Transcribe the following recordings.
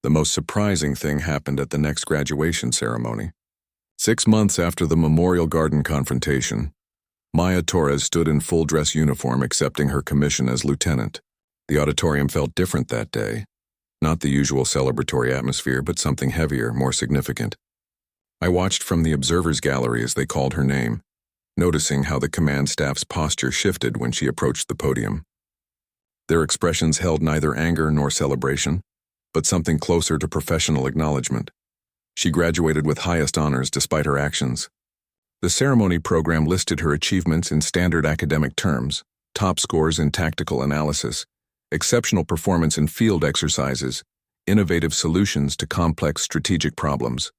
The most surprising thing happened at the next graduation ceremony. 6 months after the Memorial Garden confrontation, Maya Torres stood in full dress uniform accepting her commission as lieutenant. The auditorium felt different that day. Not the usual celebratory atmosphere, but something heavier, more significant. I watched from the observers' gallery as they called her name, noticing how the command staff's posture shifted when she approached the podium. Their expressions held neither anger nor celebration, but something closer to professional acknowledgement. She graduated with highest honors despite her actions. The ceremony program listed her achievements in standard academic terms: top scores in tactical analysis, exceptional performance in field exercises, innovative solutions to complex strategic problems.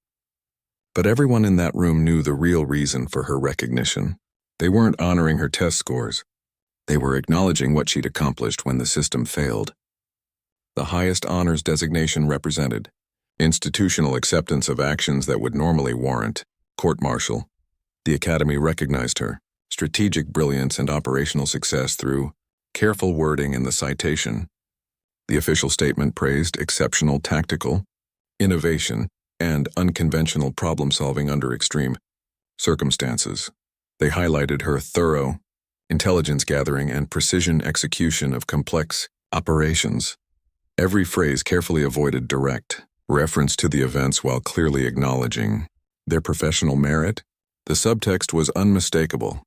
But everyone in that room knew the real reason for her recognition. They weren't honoring her test scores. They were acknowledging what she'd accomplished when the system failed. The highest honors designation represented institutional acceptance of actions that would normally warrant court-martial. The Academy recognized her strategic brilliance and operational success through careful wording in the citation. The official statement praised exceptional tactical, innovation, and unconventional problem-solving under extreme circumstances. They highlighted her thorough intelligence gathering and precision execution of complex operations. Every phrase carefully avoided direct reference to the events while clearly acknowledging their professional merit. The subtext was unmistakable.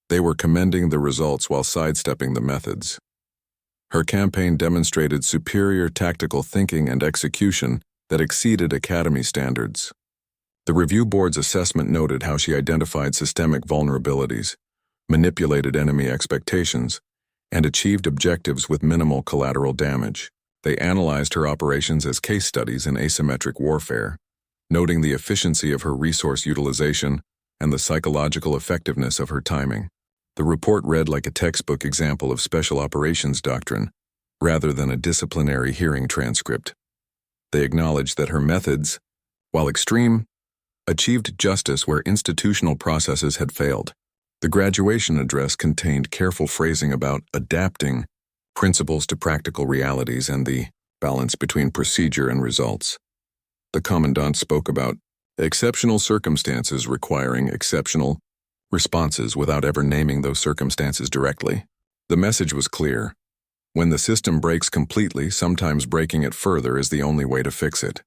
They were commending the results while sidestepping the methods. Her campaign demonstrated superior tactical thinking and execution that exceeded Academy standards. The review board's assessment noted how she identified systemic vulnerabilities, manipulated enemy expectations, and achieved objectives with minimal collateral damage. They analyzed her operations as case studies in asymmetric warfare, noting the efficiency of her resource utilization and the psychological effectiveness of her timing. The report read like a textbook example of special operations doctrine, rather than a disciplinary hearing transcript. They acknowledged that her methods, while extreme, achieved justice where institutional processes had failed. The graduation address contained careful phrasing about adapting principles to practical realities and the balance between procedure and results. The commandant spoke about exceptional circumstances requiring exceptional responses without ever naming those circumstances directly. The message was clear. When the system breaks completely, sometimes breaking it further is the only way to fix it.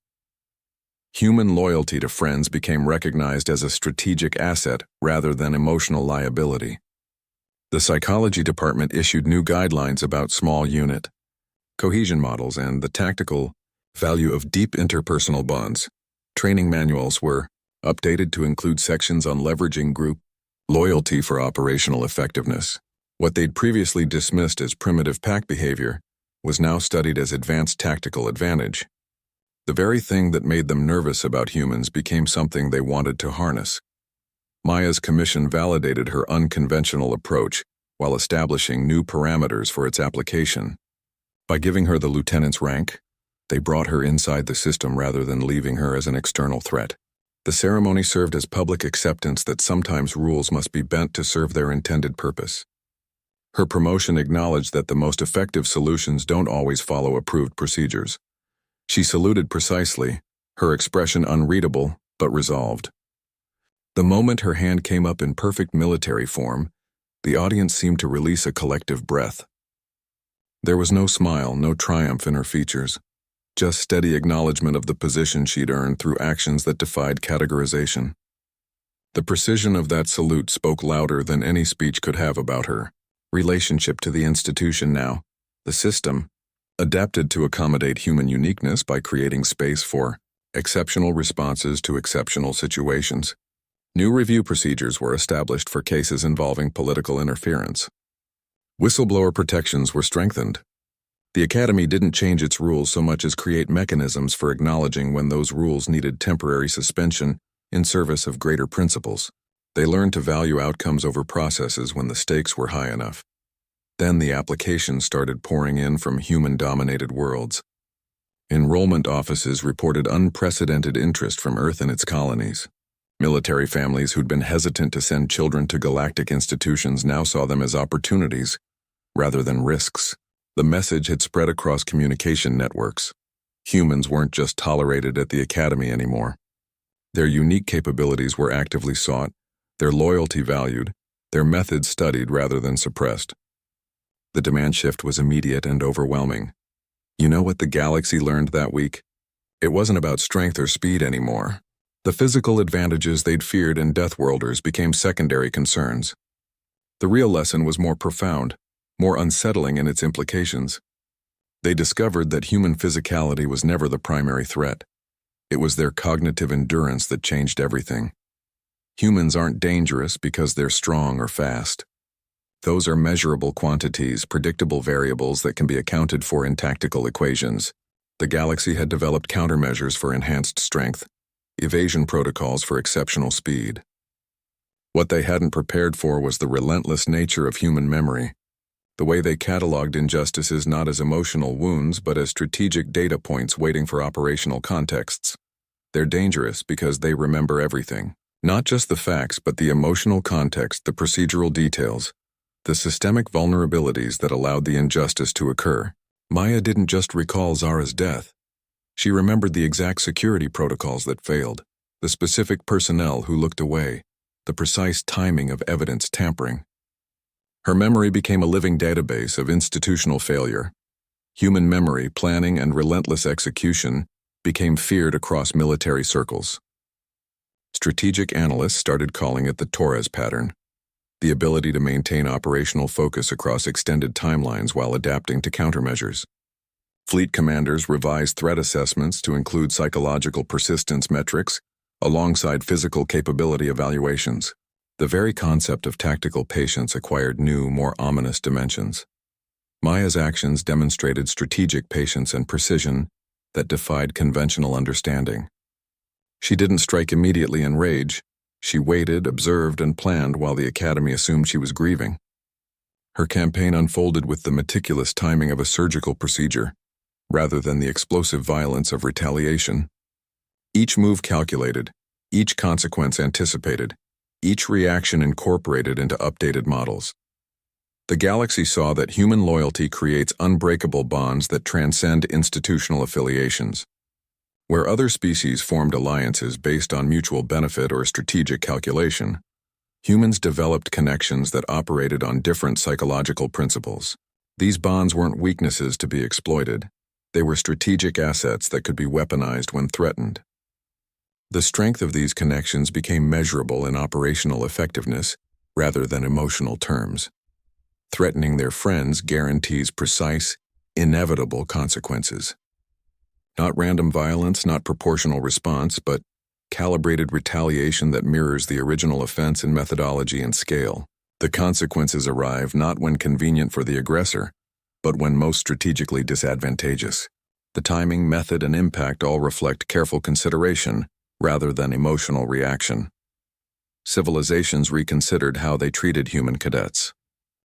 Human loyalty to friends became recognized as a strategic asset rather than emotional liability. The psychology department issued new guidelines about small unit cohesion models and the tactical value of deep interpersonal bonds. Training manuals were updated to include sections on leveraging group loyalty for operational effectiveness. What they'd previously dismissed as primitive pack behavior was now studied as advanced tactical advantage. The very thing that made them nervous about humans became something they wanted to harness. Maya's commission validated her unconventional approach while establishing new parameters for its application. By giving her the lieutenant's rank, they brought her inside the system rather than leaving her as an external threat. The ceremony served as public acceptance that sometimes rules must be bent to serve their intended purpose. Her promotion acknowledged that the most effective solutions don't always follow approved procedures. She saluted precisely, her expression unreadable but resolved. The moment her hand came up in perfect military form, the audience seemed to release a collective breath. There was no smile, no triumph in her features, just steady acknowledgement of the position she'd earned through actions that defied categorization. The precision of that salute spoke louder than any speech could have about her relationship to the institution now, the system, adapted to accommodate human uniqueness by creating space for exceptional responses to exceptional situations. New review procedures were established for cases involving political interference. Whistleblower protections were strengthened. The Academy didn't change its rules so much as create mechanisms for acknowledging when those rules needed temporary suspension in service of greater principles. They learned to value outcomes over processes when the stakes were high enough. Then the applications started pouring in from human-dominated worlds. Enrollment offices reported unprecedented interest from Earth and its colonies. Military families who'd been hesitant to send children to galactic institutions now saw them as opportunities rather than risks. The message had spread across communication networks. Humans weren't just tolerated at the academy anymore. Their unique capabilities were actively sought, their loyalty valued, their methods studied rather than suppressed. The demand shift was immediate and overwhelming. You know what the galaxy learned that week? It wasn't about strength or speed anymore. The physical advantages they'd feared in Deathworlders became secondary concerns. The real lesson was more profound, more unsettling in its implications. They discovered that human physicality was never the primary threat. It was their cognitive endurance that changed everything. Humans aren't dangerous because they're strong or fast. Those are measurable quantities, predictable variables that can be accounted for in tactical equations. The galaxy had developed countermeasures for enhanced strength, evasion protocols for exceptional speed. What they hadn't prepared for was the relentless nature of human memory, the way they cataloged injustices not as emotional wounds but as strategic data points waiting for operational contexts. They're dangerous because they remember everything, not just the facts but the emotional context, the procedural details, the systemic vulnerabilities that allowed the injustice to occur. Maya didn't just recall Zara's death. She remembered the exact security protocols that failed, the specific personnel who looked away, the precise timing of evidence tampering. Her memory became a living database of institutional failure. Human memory, planning, and relentless execution became feared across military circles. Strategic analysts started calling it the Torres pattern, the ability to maintain operational focus across extended timelines while adapting to countermeasures. Fleet commanders revised threat assessments to include psychological persistence metrics alongside physical capability evaluations. The very concept of tactical patience acquired new, more ominous dimensions. Maya's actions demonstrated strategic patience and precision that defied conventional understanding. She didn't strike immediately in rage. She waited, observed, and planned while the Academy assumed she was grieving. Her campaign unfolded with the meticulous timing of a surgical procedure, rather than the explosive violence of retaliation. Each move calculated, each consequence anticipated, each reaction incorporated into updated models. The galaxy saw that human loyalty creates unbreakable bonds that transcend institutional affiliations. Where other species formed alliances based on mutual benefit or strategic calculation, humans developed connections that operated on different psychological principles. These bonds weren't weaknesses to be exploited. They were strategic assets that could be weaponized when threatened. The strength of these connections became measurable in operational effectiveness rather than emotional terms. Threatening their friends guarantees precise, inevitable consequences. Not random violence, not proportional response, but calibrated retaliation that mirrors the original offense in methodology and scale. The consequences arrive not when convenient for the aggressor, but when most strategically disadvantageous. The timing, method, and impact all reflect careful consideration rather than emotional reaction. Civilizations reconsidered how they treated human cadets.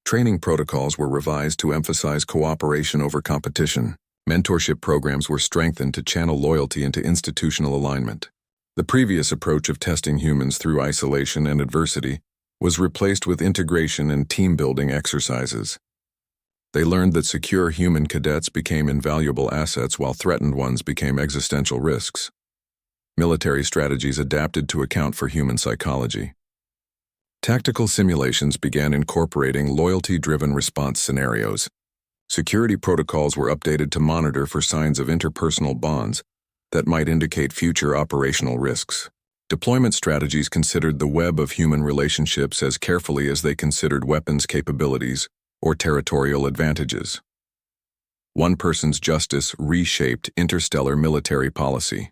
Training protocols were revised to emphasize cooperation over competition. Mentorship programs were strengthened to channel loyalty into institutional alignment. The previous approach of testing humans through isolation and adversity was replaced with integration and team-building exercises. They learned that secure human cadets became invaluable assets while threatened ones became existential risks. Military strategies adapted to account for human psychology. Tactical simulations began incorporating loyalty-driven response scenarios. Security protocols were updated to monitor for signs of interpersonal bonds that might indicate future operational risks. Deployment strategies considered the web of human relationships as carefully as they considered weapons capabilities or territorial advantages. One person's justice reshaped interstellar military policy.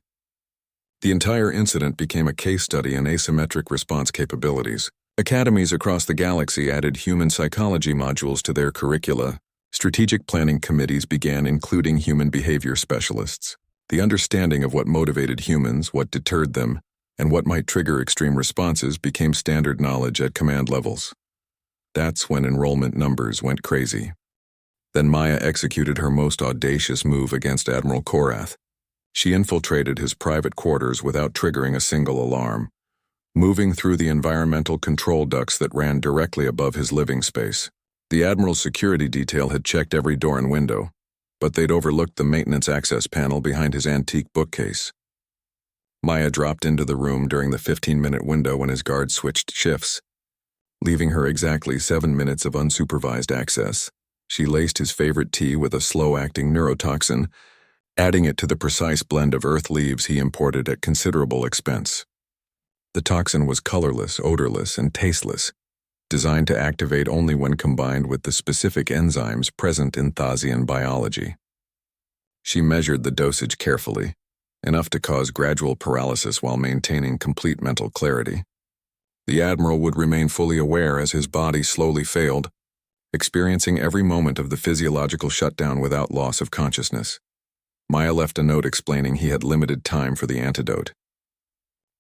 The entire incident became a case study in asymmetric response capabilities. Academies across the galaxy added human psychology modules to their curricula. Strategic planning committees began including human behavior specialists. The understanding of what motivated humans, what deterred them, and what might trigger extreme responses became standard knowledge at command levels. That's when enrollment numbers went crazy. Then Maya executed her most audacious move against Admiral Korath. She infiltrated his private quarters without triggering a single alarm, moving through the environmental control ducts that ran directly above his living space. The Admiral's security detail had checked every door and window. but they'd overlooked the maintenance access panel behind his antique bookcase. Maya dropped into the room during the 15-minute window when his guard switched shifts, leaving her exactly 7 minutes of unsupervised access. She laced his favorite tea with a slow-acting neurotoxin, adding it to the precise blend of earth leaves he imported at considerable expense. The toxin was colorless, odorless, and tasteless, designed to activate only when combined with the specific enzymes present in Thasian biology. She measured the dosage carefully, enough to cause gradual paralysis while maintaining complete mental clarity. The Admiral would remain fully aware as his body slowly failed, experiencing every moment of the physiological shutdown without loss of consciousness. Maya left a note explaining he had limited time for the antidote.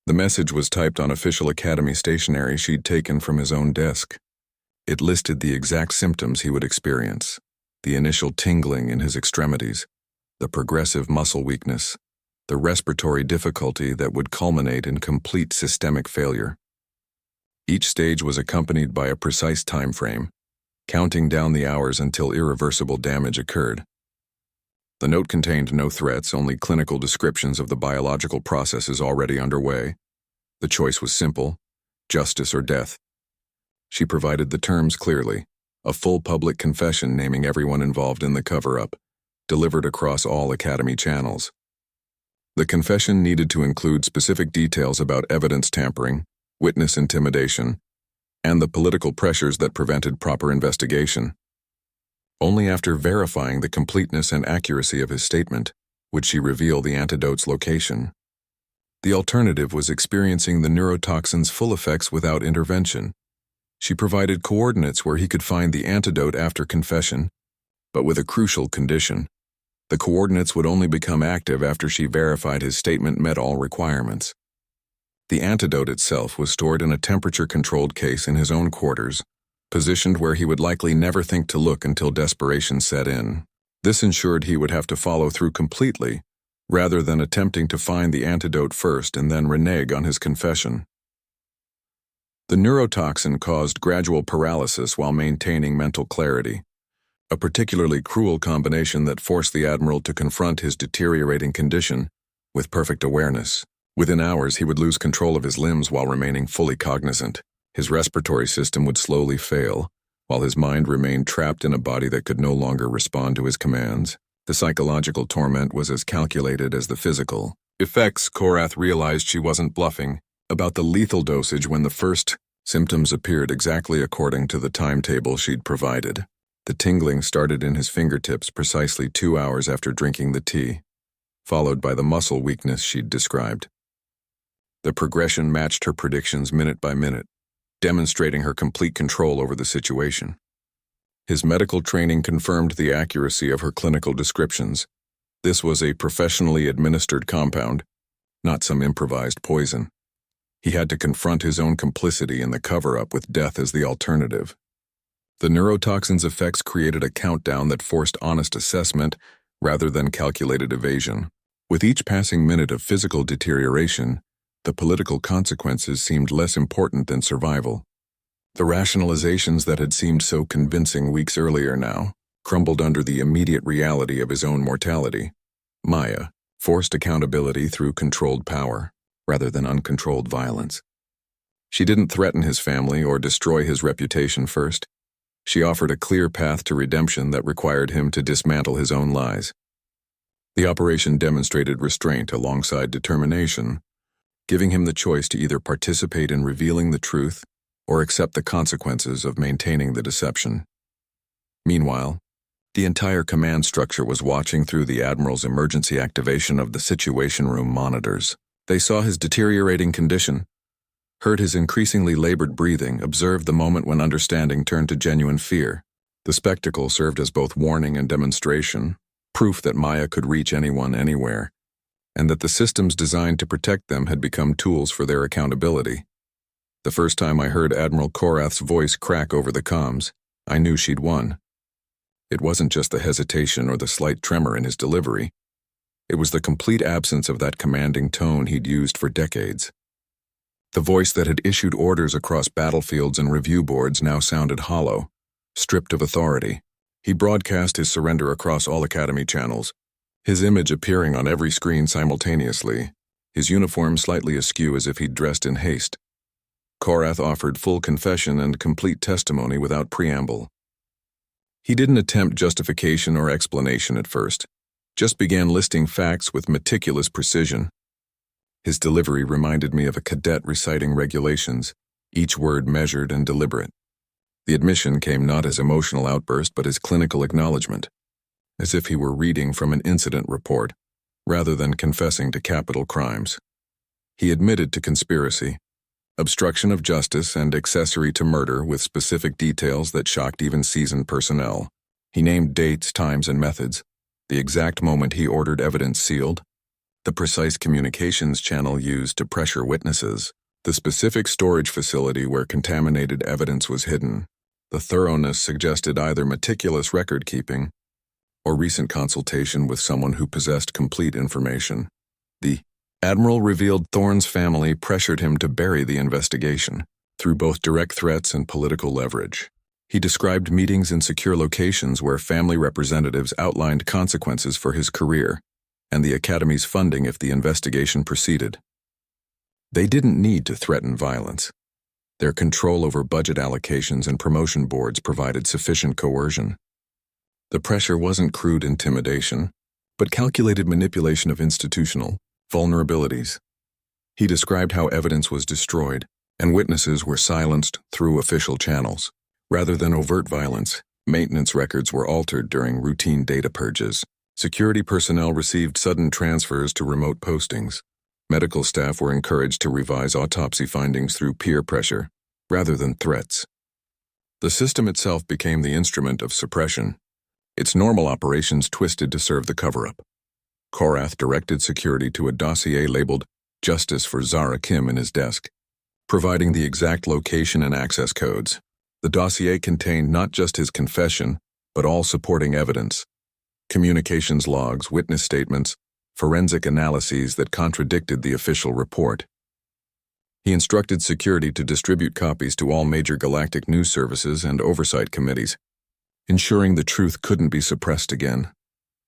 The message was typed on official Academy stationery she'd taken from his own desk. It listed the exact symptoms he would experience: the initial tingling in his extremities, the progressive muscle weakness, the respiratory difficulty that would culminate in complete systemic failure. Each stage was accompanied by a precise time frame, counting down the hours until irreversible damage occurred. The note contained no threats, only clinical descriptions of the biological processes already underway. The choice was simple: justice or death. She provided the terms clearly, a full public confession naming everyone involved in the cover-up, delivered across all Academy channels. The confession needed to include specific details about evidence tampering, witness intimidation, and the political pressures that prevented proper investigation. Only after verifying the completeness and accuracy of his statement would she reveal the antidote's location. The alternative was experiencing the neurotoxin's full effects without intervention. She provided coordinates where he could find the antidote after confession, but with a crucial condition. The coordinates would only become active after she verified his statement met all requirements. The antidote itself was stored in a temperature-controlled case in his own quarters, positioned where he would likely never think to look until desperation set in. This ensured he would have to follow through completely, rather than attempting to find the antidote first and then renege on his confession. The neurotoxin caused gradual paralysis while maintaining mental clarity, a particularly cruel combination that forced the Admiral to confront his deteriorating condition with perfect awareness. Within hours, he would lose control of his limbs while remaining fully cognizant. His respiratory system would slowly fail, while his mind remained trapped in a body that could no longer respond to his commands. The psychological torment was as calculated as the physical effects. Korath realized she wasn't bluffing about the lethal dosage when the first symptoms appeared exactly according to the timetable she'd provided. The tingling started in his fingertips precisely 2 hours after drinking the tea, followed by the muscle weakness she'd described. The progression matched her predictions minute by minute, demonstrating her complete control over the situation. His medical training confirmed the accuracy of her clinical descriptions. This was a professionally administered compound, not some improvised poison. He had to confront his own complicity in the cover-up with death as the alternative. The neurotoxin's effects created a countdown that forced honest assessment rather than calculated evasion. With each passing minute of physical deterioration, the political consequences seemed less important than survival. The rationalizations that had seemed so convincing weeks earlier now crumbled under the immediate reality of his own mortality. Maya forced accountability through controlled power, rather than uncontrolled violence. She didn't threaten his family or destroy his reputation first. She offered a clear path to redemption that required him to dismantle his own lies. The operation demonstrated restraint alongside determination, giving him the choice to either participate in revealing the truth or accept the consequences of maintaining the deception. Meanwhile, the entire command structure was watching through the Admiral's emergency activation of the Situation Room monitors. They saw his deteriorating condition, heard his increasingly labored breathing, observed the moment when understanding turned to genuine fear. The spectacle served as both warning and demonstration, proof that Maya could reach anyone anywhere, and that the systems designed to protect them had become tools for their accountability. The first time I heard Admiral Korath's voice crack over the comms, I knew she'd won. It wasn't just the hesitation or the slight tremor in his delivery. It was the complete absence of that commanding tone he'd used for decades. The voice that had issued orders across battlefields and review boards now sounded hollow, stripped of authority. He broadcast his surrender across all Academy channels, his image appearing on every screen simultaneously, his uniform slightly askew as if he'd dressed in haste. Korath offered full confession and complete testimony without preamble. He didn't attempt justification or explanation at first, just began listing facts with meticulous precision. His delivery reminded me of a cadet reciting regulations, each word measured and deliberate. The admission came not as emotional outburst but as clinical acknowledgement, as if he were reading from an incident report, rather than confessing to capital crimes. He admitted to conspiracy, obstruction of justice, and accessory to murder with specific details that shocked even seasoned personnel. He named dates, times, and methods, the exact moment he ordered evidence sealed, the precise communications channel used to pressure witnesses, the specific storage facility where contaminated evidence was hidden. The thoroughness suggested either meticulous record-keeping or recent consultation with someone who possessed complete information. The Admiral revealed Thorne's family pressured him to bury the investigation through both direct threats and political leverage. He described meetings in secure locations where family representatives outlined consequences for his career and the Academy's funding if the investigation proceeded. They didn't need to threaten violence. Their control over budget allocations and promotion boards provided sufficient coercion. The pressure wasn't crude intimidation, but calculated manipulation of institutional vulnerabilities. He described how evidence was destroyed and witnesses were silenced through official channels. Rather than overt violence, maintenance records were altered during routine data purges. Security personnel received sudden transfers to remote postings. Medical staff were encouraged to revise autopsy findings through peer pressure, rather than threats. The system itself became the instrument of suppression, its normal operations twisted to serve the cover-up. Korath directed security to a dossier labeled Justice for Zara Kim in his desk, providing the exact location and access codes. The dossier contained not just his confession, but all supporting evidence, communications logs, witness statements, forensic analyses that contradicted the official report. He instructed security to distribute copies to all major galactic news services and oversight committees, ensuring the truth couldn't be suppressed again.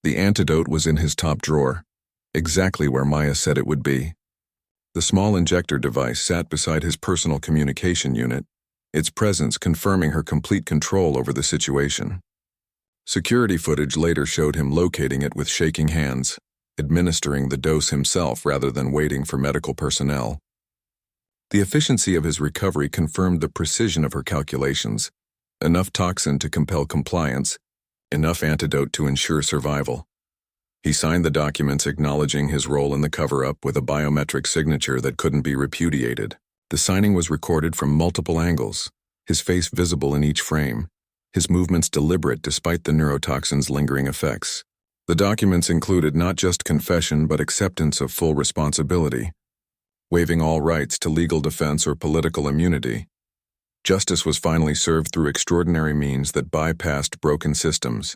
The antidote was in his top drawer, exactly where Maya said it would be. The small injector device sat beside his personal communication unit, its presence confirming her complete control over the situation. Security footage later showed him locating it with shaking hands, administering the dose himself rather than waiting for medical personnel. The efficiency of his recovery confirmed the precision of her calculations. Enough toxin to compel compliance, enough antidote to ensure survival. He signed the documents acknowledging his role in the cover-up with a biometric signature that couldn't be repudiated. The signing was recorded from multiple angles, his face visible in each frame, his movements deliberate despite the neurotoxin's lingering effects. The documents included not just confession but acceptance of full responsibility, waiving all rights to legal defense or political immunity. Justice was finally served through extraordinary means that bypassed broken systems.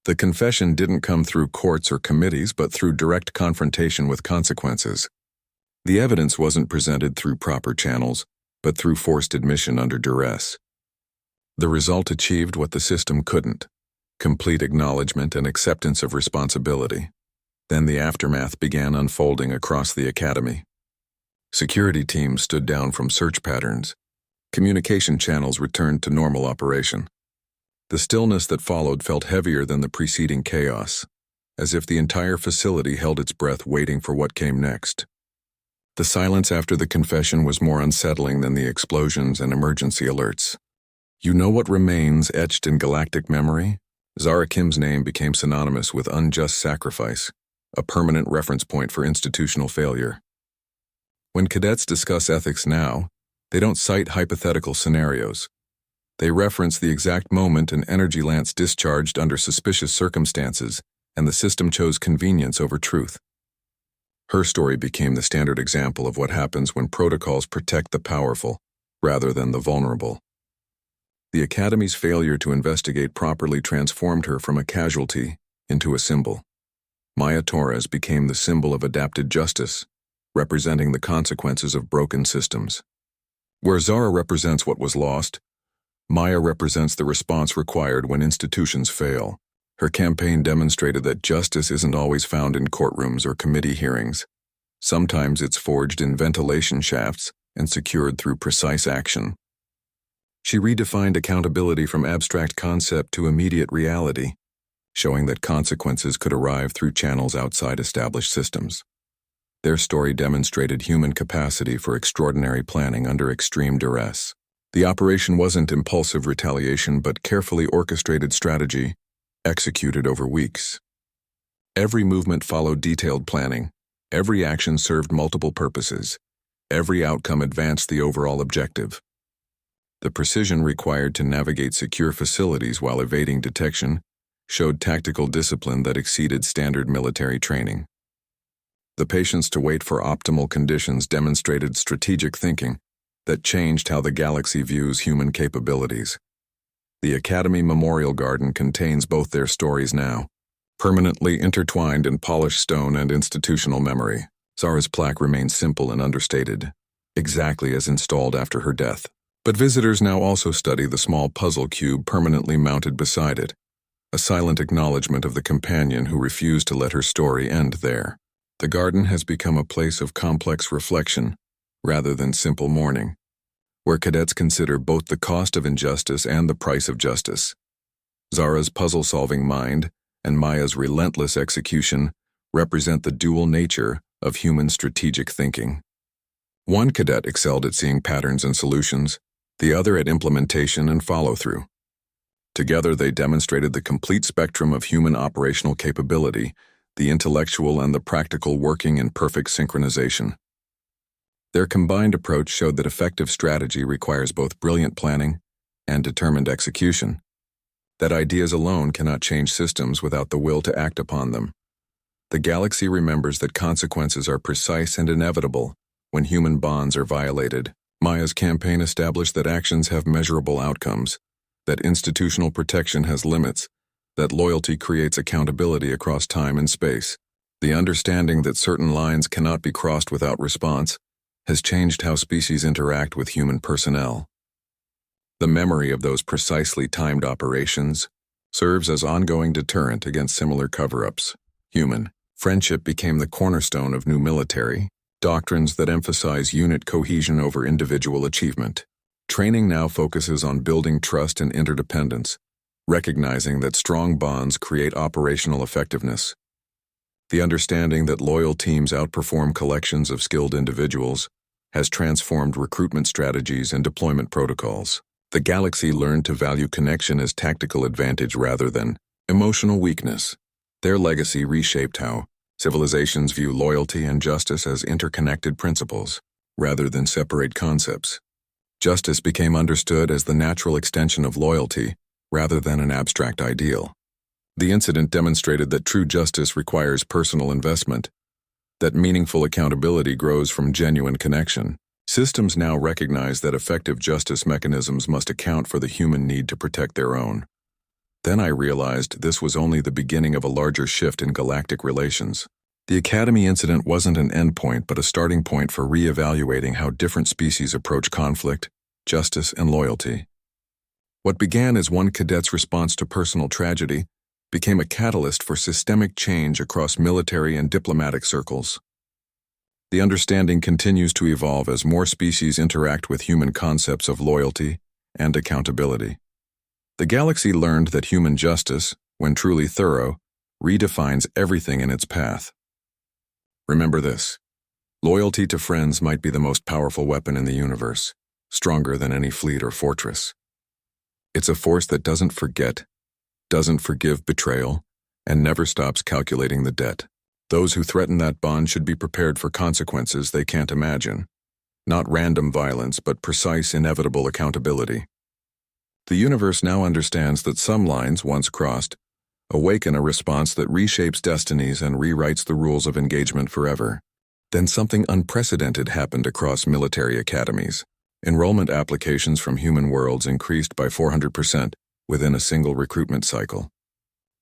The confession didn't come through courts or committees but through direct confrontation with consequences. The evidence wasn't presented through proper channels, but through forced admission under duress. The result achieved what the system couldn't: complete acknowledgement and acceptance of responsibility. Then the aftermath began unfolding across the Academy. Security teams stood down from search patterns. Communication channels returned to normal operation. The stillness that followed felt heavier than the preceding chaos, as if the entire facility held its breath waiting for what came next. The silence after the confession was more unsettling than the explosions and emergency alerts. You know what remains etched in galactic memory? Zara Kim's name became synonymous with unjust sacrifice, a permanent reference point for institutional failure. When cadets discuss ethics now, they don't cite hypothetical scenarios. They reference the exact moment an energy lance discharged under suspicious circumstances, and the system chose convenience over truth. Her story became the standard example of what happens when protocols protect the powerful, rather than the vulnerable. The Academy's failure to investigate properly transformed her from a casualty into a symbol. Maya Torres became the symbol of adapted justice, representing the consequences of broken systems. Where Zara represents what was lost, Maya represents the response required when institutions fail. Her campaign demonstrated that justice isn't always found in courtrooms or committee hearings. Sometimes it's forged in ventilation shafts and secured through precise action. She redefined accountability from abstract concept to immediate reality, showing that consequences could arrive through channels outside established systems. Their story demonstrated human capacity for extraordinary planning under extreme duress. The operation wasn't impulsive retaliation but carefully orchestrated strategy, executed over weeks. Every movement followed detailed planning. Every action served multiple purposes. Every outcome advanced the overall objective. The precision required to navigate secure facilities while evading detection showed tactical discipline that exceeded standard military training. The patience to wait for optimal conditions demonstrated strategic thinking that changed how the galaxy views human capabilities. The Academy Memorial Garden contains both their stories now, permanently intertwined in polished stone and institutional memory. Zara's plaque remains simple and understated, exactly as installed after her death. But visitors now also study the small puzzle cube permanently mounted beside it, a silent acknowledgement of the companion who refused to let her story end there. The garden has become a place of complex reflection, rather than simple mourning, where cadets consider both the cost of injustice and the price of justice. Zara's puzzle-solving mind and Maya's relentless execution represent the dual nature of human strategic thinking. One cadet excelled at seeing patterns and solutions, the other at implementation and follow-through. Together they demonstrated the complete spectrum of human operational capability, the intellectual and the practical working in perfect synchronization. Their combined approach showed that effective strategy requires both brilliant planning and determined execution, that ideas alone cannot change systems without the will to act upon them. The galaxy remembers that consequences are precise and inevitable when human bonds are violated. Maya's campaign established that actions have measurable outcomes, that institutional protection has limits, that loyalty creates accountability across time and space. The understanding that certain lines cannot be crossed without response has changed how species interact with human personnel. The memory of those precisely timed operations serves as ongoing deterrent against similar cover-ups. Human friendship became the cornerstone of new military doctrines that emphasize unit cohesion over individual achievement. Training now focuses on building trust and interdependence, recognizing that strong bonds create operational effectiveness. The understanding that loyal teams outperform collections of skilled individuals has transformed recruitment strategies and deployment protocols. The galaxy learned to value connection as tactical advantage rather than emotional weakness. Their legacy reshaped how civilizations view loyalty and justice as interconnected principles, rather than separate concepts. Justice became understood as the natural extension of loyalty, rather than an abstract ideal. The incident demonstrated that true justice requires personal investment, that meaningful accountability grows from genuine connection. Systems now recognize that effective justice mechanisms must account for the human need to protect their own. Then I realized this was only the beginning of a larger shift in galactic relations. The Academy incident wasn't an endpoint but a starting point for re-evaluating how different species approach conflict, justice, and loyalty. What began as one cadet's response to personal tragedy became a catalyst for systemic change across military and diplomatic circles. The understanding continues to evolve as more species interact with human concepts of loyalty and accountability. The galaxy learned that human justice, when truly thorough, redefines everything in its path. Remember this: loyalty to friends might be the most powerful weapon in the universe, stronger than any fleet or fortress. It's a force that doesn't forget, doesn't forgive betrayal, and never stops calculating the debt. Those who threaten that bond should be prepared for consequences they can't imagine. Not random violence, but precise, inevitable accountability. The universe now understands that some lines, once crossed, awaken a response that reshapes destinies and rewrites the rules of engagement forever. Then something unprecedented happened across military academies. Enrollment applications from human worlds increased by 400% within a single recruitment cycle.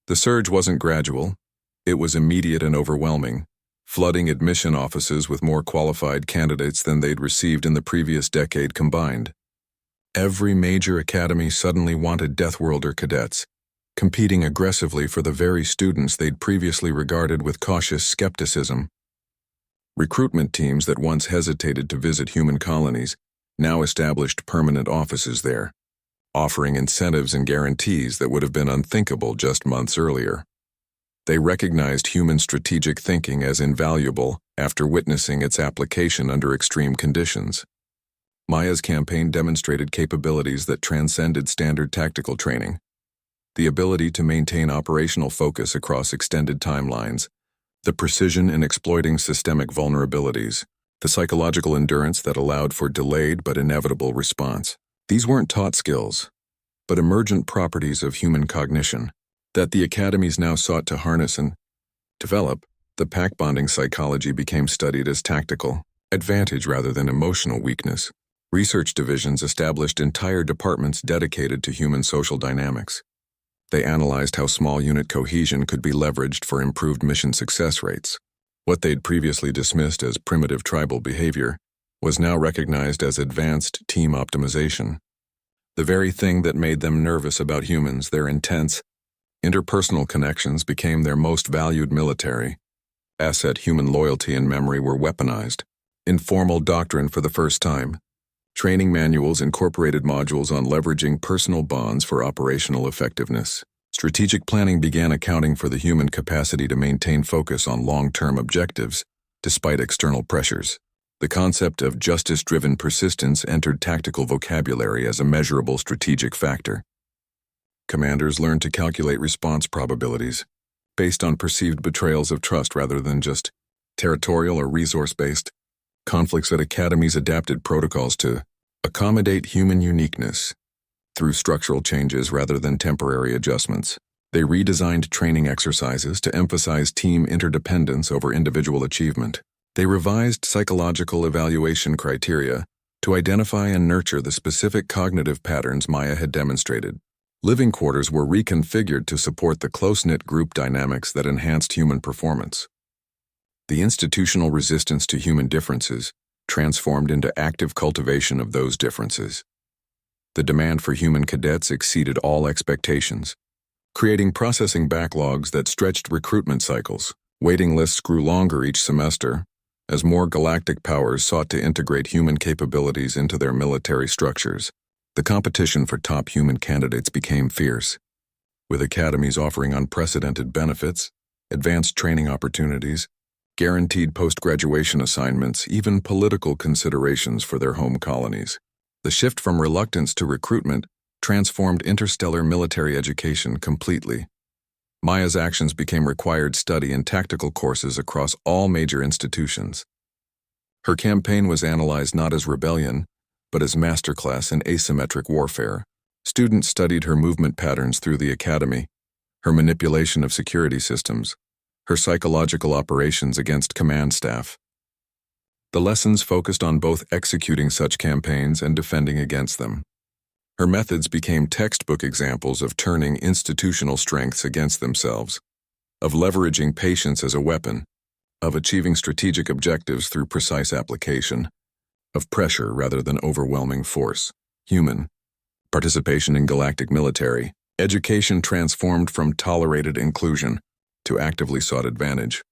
The surge wasn't gradual, it was immediate and overwhelming, flooding admission offices with more qualified candidates than they'd received in the previous decade combined. Every major academy suddenly wanted Deathworlder cadets, competing aggressively for the very students they'd previously regarded with cautious skepticism. Recruitment teams that once hesitated to visit human colonies now established permanent offices there, offering incentives and guarantees that would have been unthinkable just months earlier. They recognized human strategic thinking as invaluable after witnessing its application under extreme conditions. Maya's campaign demonstrated capabilities that transcended standard tactical training. The ability to maintain operational focus across extended timelines, the precision in exploiting systemic vulnerabilities, the psychological endurance that allowed for delayed but inevitable response. These weren't taught skills, but emergent properties of human cognition that the academies now sought to harness and develop. The pack bonding psychology became studied as tactical advantage rather than emotional weakness. Research divisions established entire departments dedicated to human social dynamics. They analyzed how small unit cohesion could be leveraged for improved mission success rates. What they'd previously dismissed as primitive tribal behavior was now recognized as advanced team optimization. The very thing that made them nervous about humans, their intense, interpersonal connections, became their most valued military asset. Human loyalty and memory were weaponized. Informal doctrine for the first time. Training manuals incorporated modules on leveraging personal bonds for operational effectiveness. Strategic planning began accounting for the human capacity to maintain focus on long-term objectives, despite external pressures. The concept of justice-driven persistence entered tactical vocabulary as a measurable strategic factor. Commanders learned to calculate response probabilities, based on perceived betrayals of trust rather than just territorial or resource-based. Conflicts at academies adapted protocols to accommodate human uniqueness through structural changes rather than temporary adjustments. They redesigned training exercises to emphasize team interdependence over individual achievement. They revised psychological evaluation criteria to identify and nurture the specific cognitive patterns Maya had demonstrated. Living quarters were reconfigured to support the close-knit group dynamics that enhanced human performance. The institutional resistance to human differences transformed into active cultivation of those differences. The demand for human cadets exceeded all expectations, creating processing backlogs that stretched recruitment cycles. Waiting lists grew longer each semester as more galactic powers sought to integrate human capabilities into their military structures. The competition for top human candidates became fierce, with academies offering unprecedented benefits, advanced training opportunities, guaranteed post-graduation assignments, even political considerations for their home colonies. The shift from reluctance to recruitment transformed interstellar military education completely. Maya's actions became required study in tactical courses across all major institutions. Her campaign was analyzed not as rebellion, but as masterclass in asymmetric warfare. Students studied her movement patterns through the academy, her manipulation of security systems, her psychological operations against command staff. The lessons focused on both executing such campaigns and defending against them. Her methods became textbook examples of turning institutional strengths against themselves, of leveraging patience as a weapon, of achieving strategic objectives through precise application, of pressure rather than overwhelming force. Human participation in galactic military education transformed from tolerated inclusion to actively sought advantage.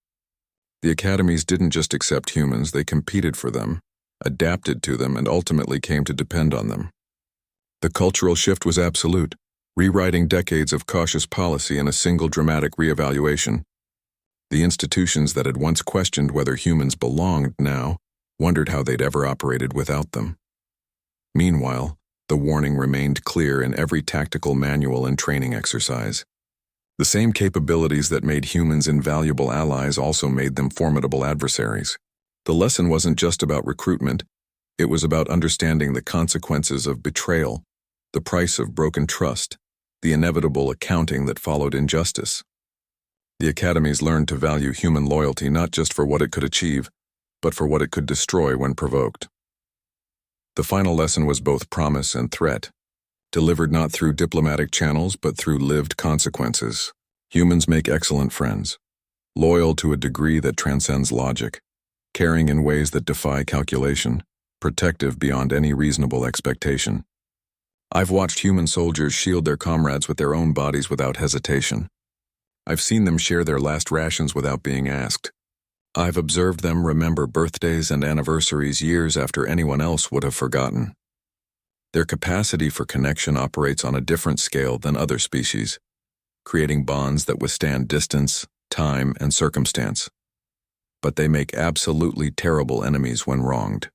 The academies didn't just accept humans, they competed for them, adapted to them, and ultimately came to depend on them. The cultural shift was absolute, rewriting decades of cautious policy in a single dramatic reevaluation. The institutions that had once questioned whether humans belonged now wondered how they'd ever operated without them. Meanwhile, the warning remained clear in every tactical manual and training exercise. The same capabilities that made humans invaluable allies also made them formidable adversaries. The lesson wasn't just about recruitment, it was about understanding the consequences of betrayal, the price of broken trust, the inevitable accounting that followed injustice. The academies learned to value human loyalty not just for what it could achieve, but for what it could destroy when provoked. The final lesson was both promise and threat, delivered not through diplomatic channels but through lived consequences. Humans make excellent friends, loyal to a degree that transcends logic, caring in ways that defy calculation, protective beyond any reasonable expectation. I've watched human soldiers shield their comrades with their own bodies without hesitation. I've seen them share their last rations without being asked. I've observed them remember birthdays and anniversaries years after anyone else would have forgotten. Their capacity for connection operates on a different scale than other species, creating bonds that withstand distance, time, and circumstance. But they make absolutely terrible enemies when wronged.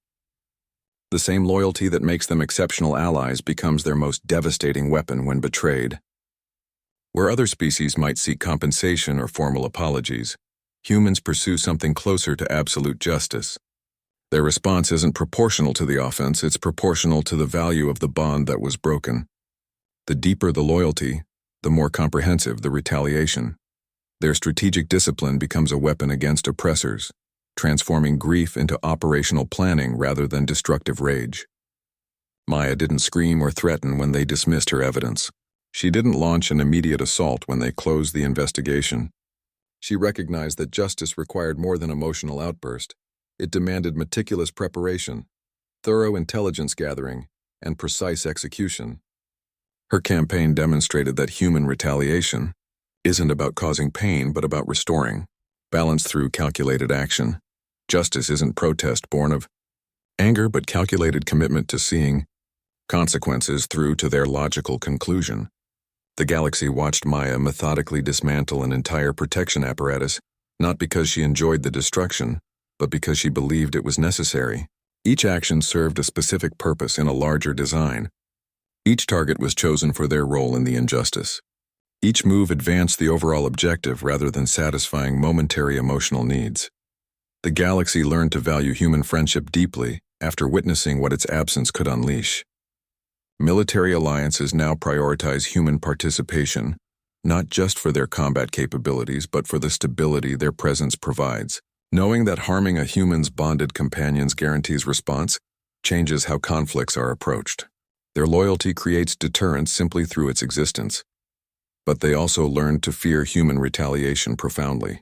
The same loyalty that makes them exceptional allies becomes their most devastating weapon when betrayed. Where other species might seek compensation or formal apologies, humans pursue something closer to absolute justice. Their response isn't proportional to the offense, it's proportional to the value of the bond that was broken. The deeper the loyalty, the more comprehensive the retaliation. Their strategic discipline becomes a weapon against oppressors, transforming grief into operational planning rather than destructive rage. Maya didn't scream or threaten when they dismissed her evidence. She didn't launch an immediate assault when they closed the investigation. She recognized that justice required more than emotional outburst. It demanded meticulous preparation, thorough intelligence gathering, and precise execution. Her campaign demonstrated that human retaliation isn't about causing pain but about restoring, balanced through calculated action. Justice isn't protest born of anger but calculated commitment to seeing consequences through to their logical conclusion. The galaxy watched Maya methodically dismantle an entire protection apparatus, not because she enjoyed the destruction, but because she believed it was necessary. Each action served a specific purpose in a larger design. Each target was chosen for their role in the injustice. Each move advanced the overall objective rather than satisfying momentary emotional needs. The galaxy learned to value human friendship deeply after witnessing what its absence could unleash. Military alliances now prioritize human participation, not just for their combat capabilities but for the stability their presence provides. Knowing that harming a human's bonded companions guarantees response changes how conflicts are approached. Their loyalty creates deterrence simply through its existence. But they also learned to fear human retaliation profoundly.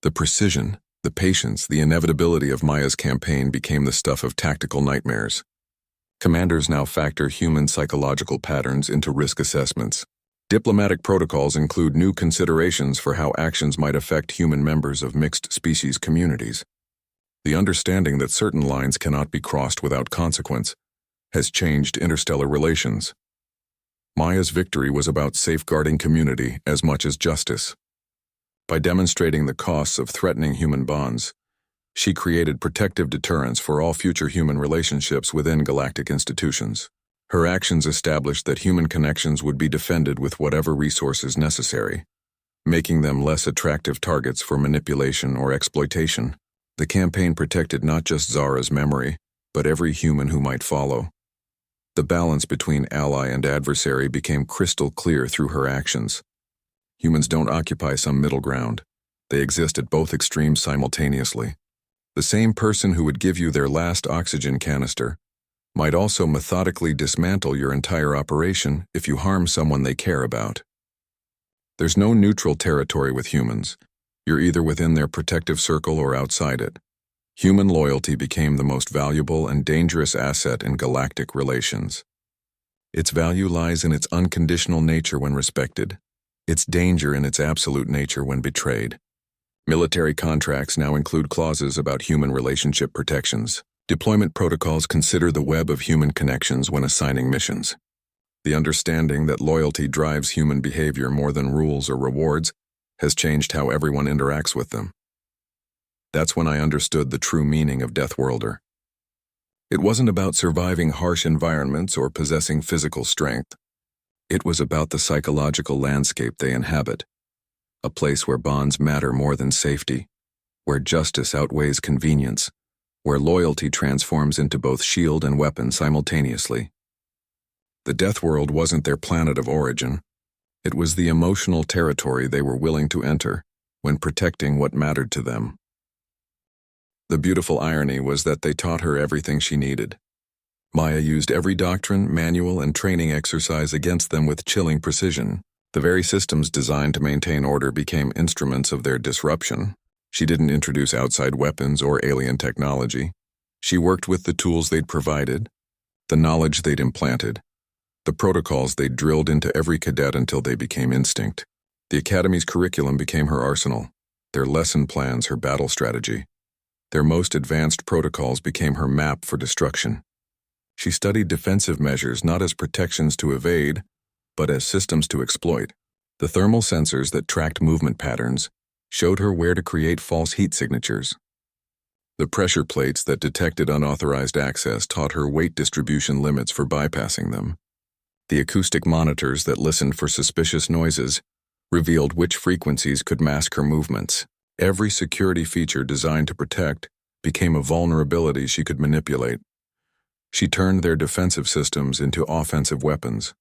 The precision, the patience, the inevitability of Maya's campaign became the stuff of tactical nightmares. Commanders now factor human psychological patterns into risk assessments. Diplomatic protocols include new considerations for how actions might affect human members of mixed species communities. The understanding that certain lines cannot be crossed without consequence has changed interstellar relations. Maya's victory was about safeguarding community as much as justice. By demonstrating the costs of threatening human bonds, she created protective deterrence for all future human relationships within galactic institutions. Her actions established that human connections would be defended with whatever resources necessary, making them less attractive targets for manipulation or exploitation. The campaign protected not just Zara's memory, but every human who might follow. The balance between ally and adversary became crystal clear through her actions. Humans don't occupy some middle ground. They exist at both extremes simultaneously. The same person who would give you their last oxygen canister might also methodically dismantle your entire operation if you harm someone they care about. There's no neutral territory with humans. You're either within their protective circle or outside it. Human loyalty became the most valuable and dangerous asset in galactic relations. Its value lies in its unconditional nature when respected, its danger in its absolute nature when betrayed. Military contracts now include clauses about human relationship protections. Deployment protocols consider the web of human connections when assigning missions. The understanding that loyalty drives human behavior more than rules or rewards has changed how everyone interacts with them. That's when I understood the true meaning of Deathworlder. It wasn't about surviving harsh environments or possessing physical strength. It was about the psychological landscape they inhabit, a place where bonds matter more than safety, where justice outweighs convenience, where loyalty transforms into both shield and weapon simultaneously. The Deathworld wasn't their planet of origin. It was the emotional territory they were willing to enter when protecting what mattered to them. The beautiful irony was that they taught her everything she needed. Maya used every doctrine, manual, and training exercise against them with chilling precision. The very systems designed to maintain order became instruments of their disruption. She didn't introduce outside weapons or alien technology. She worked with the tools they'd provided, the knowledge they'd implanted, The protocols they drilled into every cadet until they became instinct. The Academy's curriculum became her arsenal, their lesson plans her battle strategy. Their most advanced protocols became her map for destruction. She studied defensive measures not as protections to evade, but as systems to exploit. The thermal sensors that tracked movement patterns showed her where to create false heat signatures. The pressure plates that detected unauthorized access taught her weight distribution limits for bypassing them. The acoustic monitors that listened for suspicious noises revealed which frequencies could mask her movements. Every security feature designed to protect became a vulnerability she could manipulate. She turned their defensive systems into offensive weapons.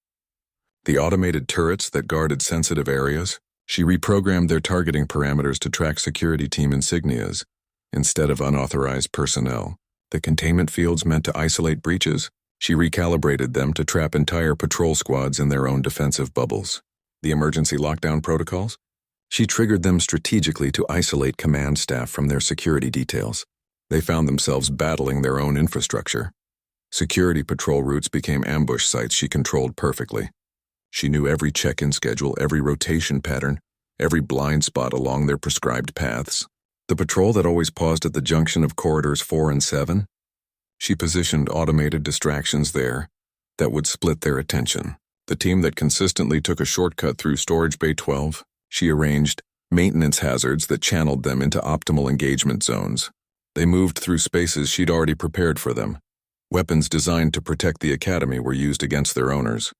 The automated turrets that guarded sensitive areas, she reprogrammed their targeting parameters to track security team insignias instead of unauthorized personnel. The containment fields meant to isolate breaches, she recalibrated them to trap entire patrol squads in their own defensive bubbles. The emergency lockdown protocols? She triggered them strategically to isolate command staff from their security details. They found themselves battling their own infrastructure. Security patrol routes became ambush sites she controlled perfectly. She knew every check-in schedule, every rotation pattern, every blind spot along their prescribed paths. The patrol that always paused at the junction of corridors 4 and 7? She positioned automated distractions there that would split their attention. The team that consistently took a shortcut through Storage Bay 12, she arranged maintenance hazards that channeled them into optimal engagement zones. They moved through spaces she'd already prepared for them. Weapons designed to protect the Academy were used against their owners.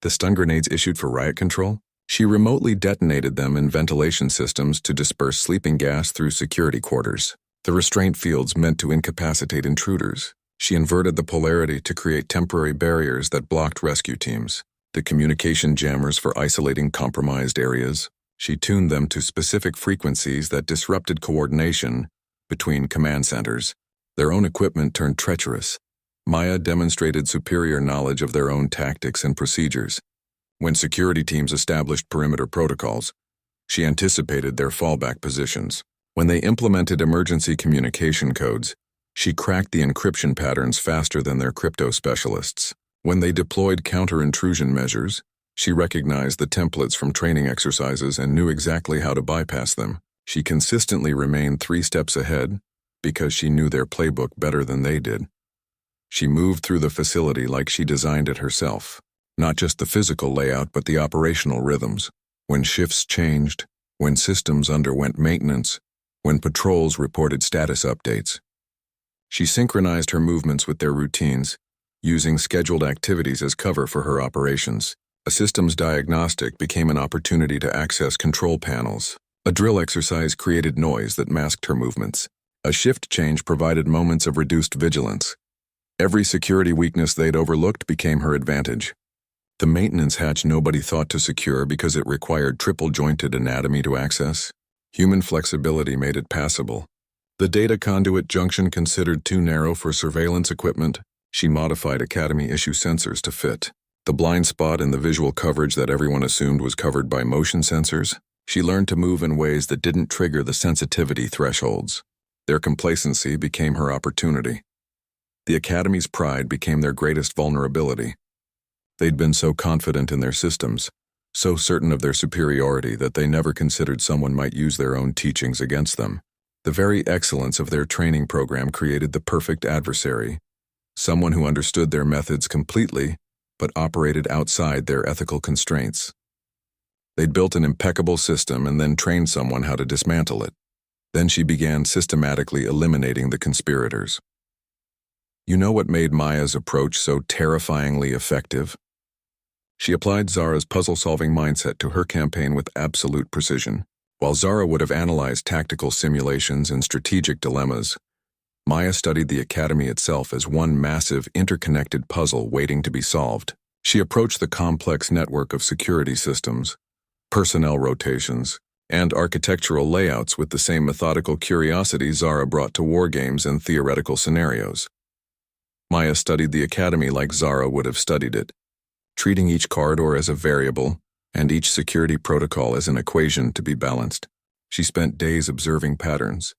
The stun grenades issued for riot control? She remotely detonated them in ventilation systems to disperse sleeping gas through security quarters. The restraint fields meant to incapacitate intruders. She inverted the polarity to create temporary barriers that blocked rescue teams. The communication jammers for isolating compromised areas. She tuned them to specific frequencies that disrupted coordination between command centers. Their own equipment turned treacherous. Maya demonstrated superior knowledge of their own tactics and procedures. When security teams established perimeter protocols, she anticipated their fallback positions. When they implemented emergency communication codes, she cracked the encryption patterns faster than their crypto specialists. When they deployed counter-intrusion measures, she recognized the templates from training exercises and knew exactly how to bypass them. She consistently remained 3 steps ahead because she knew their playbook better than they did. She moved through the facility like she designed it herself. Not just the physical layout, but the operational rhythms. When shifts changed, when systems underwent maintenance, when patrols reported status updates. She synchronized her movements with their routines, using scheduled activities as cover for her operations. A systems diagnostic became an opportunity to access control panels. A drill exercise created noise that masked her movements. A shift change provided moments of reduced vigilance. Every security weakness they'd overlooked became her advantage. The maintenance hatch nobody thought to secure because it required triple-jointed anatomy to access. Human flexibility made it passable. The data conduit junction considered too narrow for surveillance equipment, she modified Academy-issue sensors to fit. The blind spot in the visual coverage that everyone assumed was covered by motion sensors, she learned to move in ways that didn't trigger the sensitivity thresholds. Their complacency became her opportunity. The Academy's pride became their greatest vulnerability. They'd been so confident in their systems, so certain of their superiority that they never considered someone might use their own teachings against them. The very excellence of their training program created the perfect adversary, someone who understood their methods completely, but operated outside their ethical constraints. They'd built an impeccable system and then trained someone how to dismantle it. Then she began systematically eliminating the conspirators. You know what made Maya's approach so terrifyingly effective? She applied Zara's puzzle-solving mindset to her campaign with absolute precision. While Zara would have analyzed tactical simulations and strategic dilemmas, Maya studied the Academy itself as one massive, interconnected puzzle waiting to be solved. She approached the complex network of security systems, personnel rotations, and architectural layouts with the same methodical curiosity Zara brought to wargames and theoretical scenarios. Maya studied the Academy like Zara would have studied it, treating each corridor as a variable and each security protocol as an equation to be balanced. She spent days observing patterns,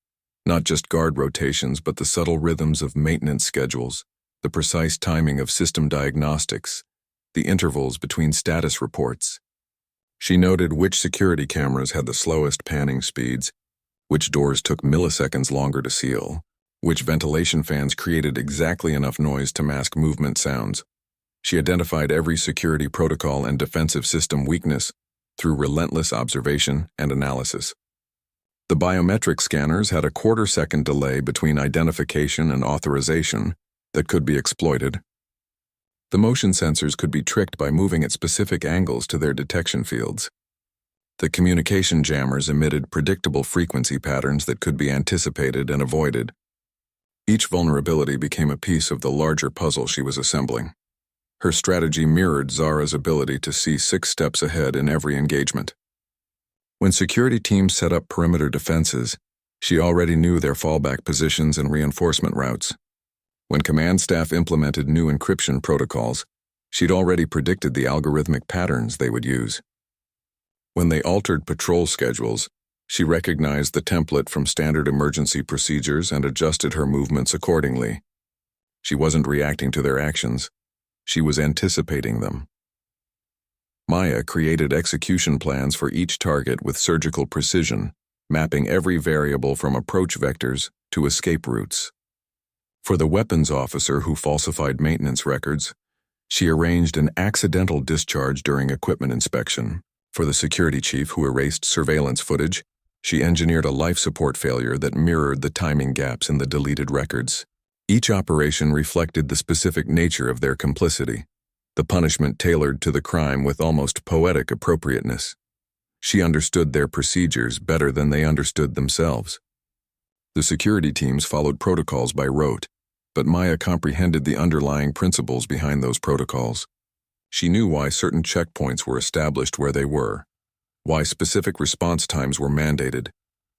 not just guard rotations but the subtle rhythms of maintenance schedules, the precise timing of system diagnostics, the intervals between status reports. She noted which security cameras had the slowest panning speeds, which doors took milliseconds longer to seal, which ventilation fans created exactly enough noise to mask movement sounds. She identified every security protocol and defensive system weakness through relentless observation and analysis. The biometric scanners had a quarter-second delay between identification and authorization that could be exploited. The motion sensors could be tricked by moving at specific angles to their detection fields. The communication jammers emitted predictable frequency patterns that could be anticipated and avoided. Each vulnerability became a piece of the larger puzzle she was assembling. Her strategy mirrored Zara's ability to see 6 steps ahead in every engagement. When security teams set up perimeter defenses, she already knew their fallback positions and reinforcement routes. When command staff implemented new encryption protocols, she'd already predicted the algorithmic patterns they would use. When they altered patrol schedules, she recognized the template from standard emergency procedures and adjusted her movements accordingly. She wasn't reacting to their actions. She was anticipating them. Maya created execution plans for each target with surgical precision, mapping every variable from approach vectors to escape routes. For the weapons officer who falsified maintenance records, she arranged an accidental discharge during equipment inspection. For the security chief who erased surveillance footage, she engineered a life support failure that mirrored the timing gaps in the deleted records. Each operation reflected the specific nature of their complicity, the punishment tailored to the crime with almost poetic appropriateness. She understood their procedures better than they understood themselves. The security teams followed protocols by rote, but Maya comprehended the underlying principles behind those protocols. She knew why certain checkpoints were established where they were, why specific response times were mandated,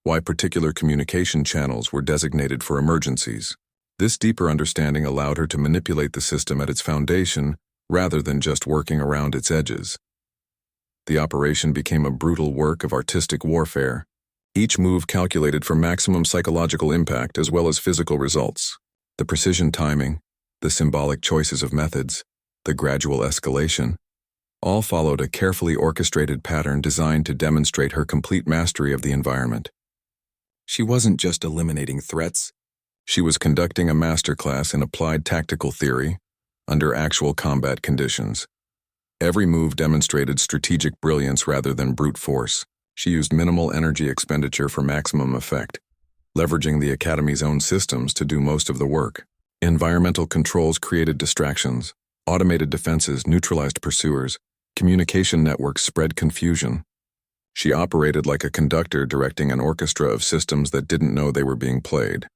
why particular communication channels were designated for emergencies. This deeper understanding allowed her to manipulate the system at its foundation rather than just working around its edges. The operation became a brutal work of artistic warfare, each move calculated for maximum psychological impact as well as physical results. The precision timing, the symbolic choices of methods, the gradual escalation, all followed a carefully orchestrated pattern designed to demonstrate her complete mastery of the environment. She wasn't just eliminating threats. She was conducting a masterclass in applied tactical theory under actual combat conditions. Every move demonstrated strategic brilliance rather than brute force. She used minimal energy expenditure for maximum effect, leveraging the Academy's own systems to do most of the work. Environmental controls created distractions. Automated defenses neutralized pursuers. Communication networks spread confusion. She operated like a conductor directing an orchestra of systems that didn't know they were being played.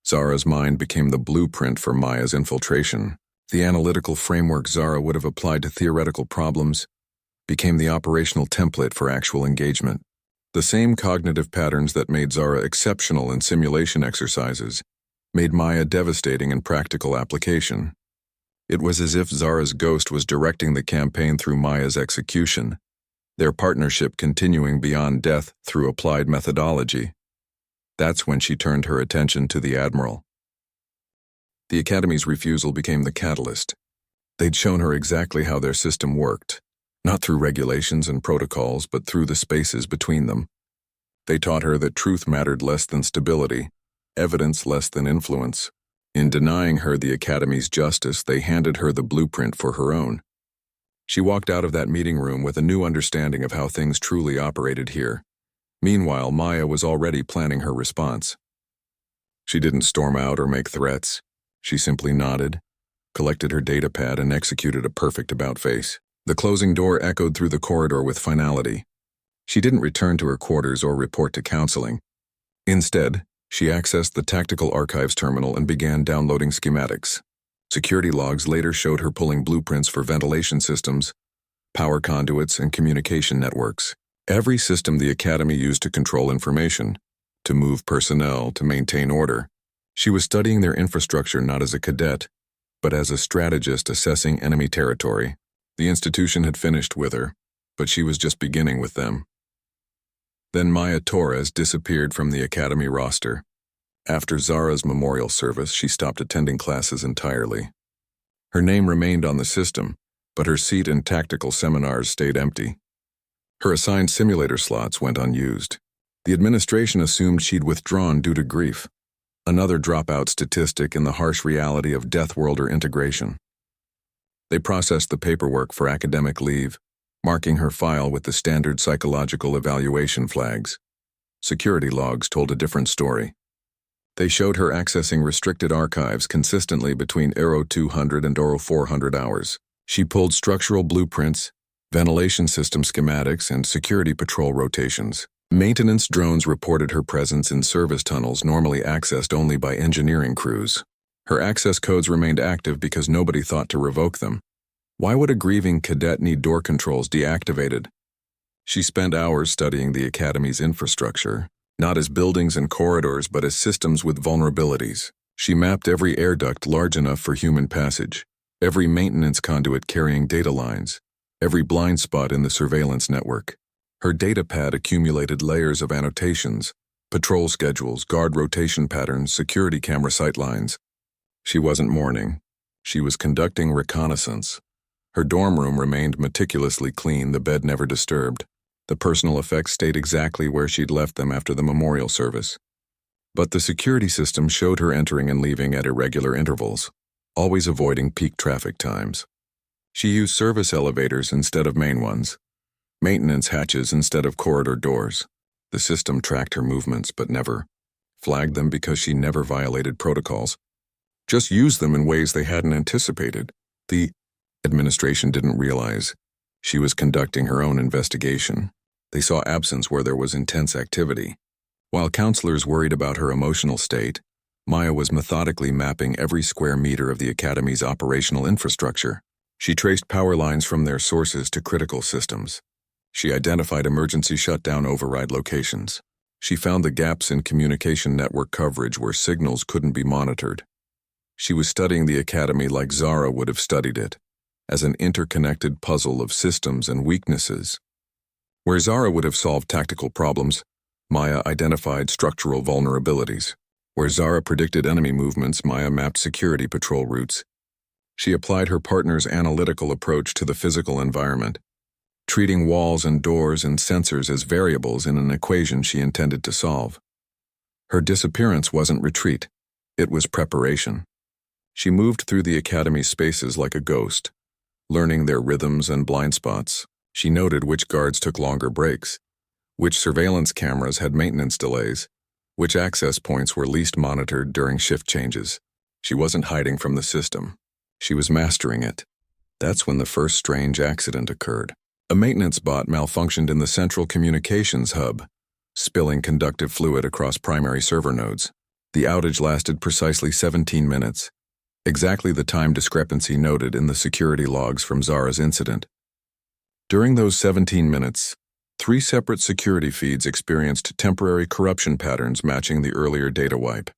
Zara's mind became the blueprint for Maya's infiltration. The analytical framework Zara would have applied to theoretical problems became the operational template for actual engagement. The same cognitive patterns that made Zara exceptional in simulation exercises made Maya devastating in practical application. It was as if Zara's ghost was directing the campaign through Maya's execution, their partnership continuing beyond death through applied methodology. That's when she turned her attention to the Admiral. The Academy's refusal became the catalyst. They'd shown her exactly how their system worked, not through regulations and protocols, but through the spaces between them. They taught her that truth mattered less than stability, evidence less than influence. In denying her the Academy's justice, they handed her the blueprint for her own. She walked out of that meeting room with a new understanding of how things truly operated here. Meanwhile, Maya was already planning her response. She didn't storm out or make threats. She simply nodded, collected her datapad, and executed a perfect about-face. The closing door echoed through the corridor with finality. She didn't return to her quarters or report to counseling. Instead, she accessed the Tactical Archives terminal and began downloading schematics. Security logs later showed her pulling blueprints for ventilation systems, power conduits, and communication networks. Every system the Academy used to control information, to move personnel, to maintain order. She was studying their infrastructure not as a cadet, but as a strategist assessing enemy territory. The institution had finished with her, but she was just beginning with them. Then Maya Torres disappeared from the Academy roster. After Zara's memorial service, she stopped attending classes entirely. Her name remained on the system, but her seat in tactical seminars stayed empty. Her assigned simulator slots went unused. The administration assumed she'd withdrawn due to grief, another dropout statistic in the harsh reality of Deathworlder integration. They processed the paperwork for academic leave, marking her file with the standard psychological evaluation flags. Security logs told a different story. They showed her accessing restricted archives consistently between 200 and 400 hours. She pulled structural blueprints, ventilation system schematics, and security patrol rotations. Maintenance drones reported her presence in service tunnels normally accessed only by engineering crews. Her access codes remained active because nobody thought to revoke them. Why would a grieving cadet need door controls deactivated? She spent hours studying the Academy's infrastructure, not as buildings and corridors but as systems with vulnerabilities. She mapped every air duct large enough for human passage, every maintenance conduit carrying data lines, every blind spot in the surveillance network. Her datapad accumulated layers of annotations, patrol schedules, guard rotation patterns, security camera sightlines. She wasn't mourning. She was conducting reconnaissance. Her dorm room remained meticulously clean, the bed never disturbed. The personal effects stayed exactly where she'd left them after the memorial service. But the security system showed her entering and leaving at irregular intervals, always avoiding peak traffic times. She used service elevators instead of main ones, maintenance hatches instead of corridor doors. The system tracked her movements but never flagged them because she never violated protocols. Just used them in ways they hadn't anticipated. The administration didn't realize she was conducting her own investigation. They saw absence where there was intense activity. While counselors worried about her emotional state, Maya was methodically mapping every square meter of the Academy's operational infrastructure. She traced power lines from their sources to critical systems. She identified emergency shutdown override locations. She found the gaps in communication network coverage where signals couldn't be monitored. She was studying the Academy like Zara would have studied it, as an interconnected puzzle of systems and weaknesses. Where Zara would have solved tactical problems, Maya identified structural vulnerabilities. Where Zara predicted enemy movements, Maya mapped security patrol routes. She applied her partner's analytical approach to the physical environment, treating walls and doors and sensors as variables in an equation she intended to solve. Her disappearance wasn't retreat, it was preparation. She moved through the Academy's spaces like a ghost, learning their rhythms and blind spots. She noted which guards took longer breaks, which surveillance cameras had maintenance delays, which access points were least monitored during shift changes. She wasn't hiding from the system. She was mastering it. That's when the first strange accident occurred. A maintenance bot malfunctioned in the central communications hub, spilling conductive fluid across primary server nodes. The outage lasted precisely 17 minutes, exactly the time discrepancy noted in the security logs from Zara's incident. During those 17 minutes, 3 separate security feeds experienced temporary corruption patterns matching the earlier data wipe.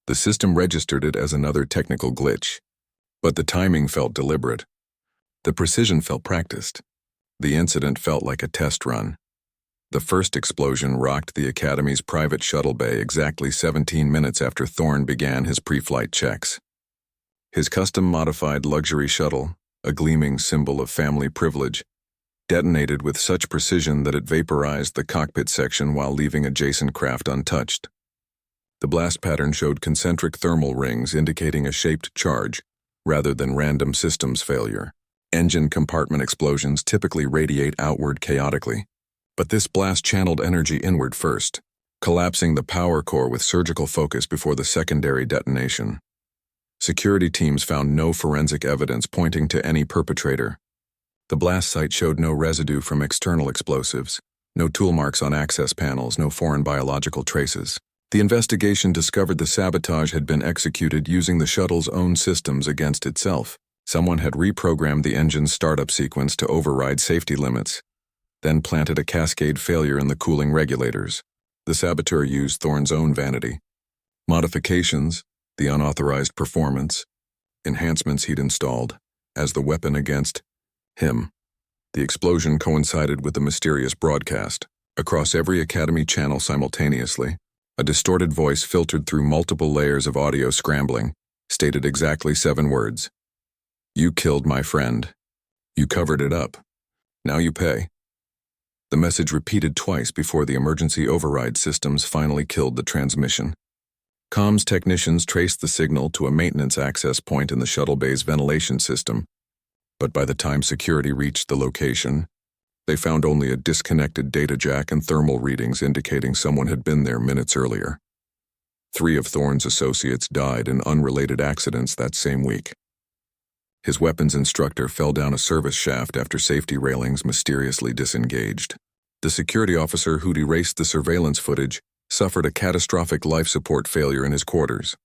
The system registered it as another technical glitch, but the timing felt deliberate. The precision felt practiced. The incident felt like a test run. The first explosion rocked the Academy's private shuttle bay exactly 17 minutes after Thorne began his pre-flight checks. His custom-modified luxury shuttle, a gleaming symbol of family privilege, detonated with such precision that it vaporized the cockpit section while leaving adjacent craft untouched. The blast pattern showed concentric thermal rings indicating a shaped charge, rather than random systems failure. Engine compartment explosions typically radiate outward chaotically, but this blast channeled energy inward first, collapsing the power core with surgical focus before the secondary detonation. Security teams found no forensic evidence pointing to any perpetrator. The blast site showed no residue from external explosives, no tool marks on access panels, no foreign biological traces. The investigation discovered the sabotage had been executed using the shuttle's own systems against itself. Someone had reprogrammed the engine's startup sequence to override safety limits, then planted a cascade failure in the cooling regulators. The saboteur used Thorne's own vanity. Modifications, the unauthorized performance, enhancements he'd installed, as the weapon against him. The explosion coincided with the mysterious broadcast. Across every Academy channel simultaneously, a distorted voice filtered through multiple layers of audio scrambling, stated exactly 7 words. "You killed my friend." You covered it up. Now you pay. The message repeated twice before the emergency override systems finally killed the transmission. Comms technicians traced the signal to a maintenance access point in the shuttle bay's ventilation system, but by the time security reached the location, they found only a disconnected data jack and thermal readings indicating someone had been there minutes earlier. 3 of Thorne's associates died in unrelated accidents that same week. His weapons instructor fell down a service shaft after safety railings mysteriously disengaged. The security officer who'd erased the surveillance footage suffered a catastrophic life support failure in his quarters.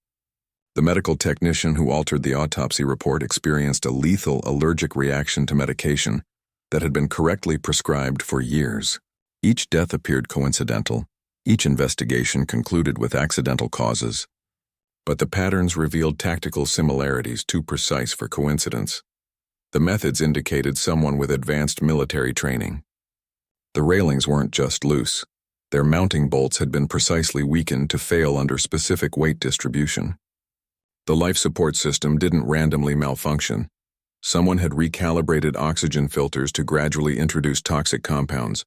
The medical technician who altered the autopsy report experienced a lethal allergic reaction to medication that had been correctly prescribed for years. Each death appeared coincidental. Each investigation concluded with accidental causes. But the patterns revealed tactical similarities too precise for coincidence. The methods indicated someone with advanced military training. The railings weren't just loose. Their mounting bolts had been precisely weakened to fail under specific weight distribution. The life support system didn't randomly malfunction. Someone had recalibrated oxygen filters to gradually introduce toxic compounds.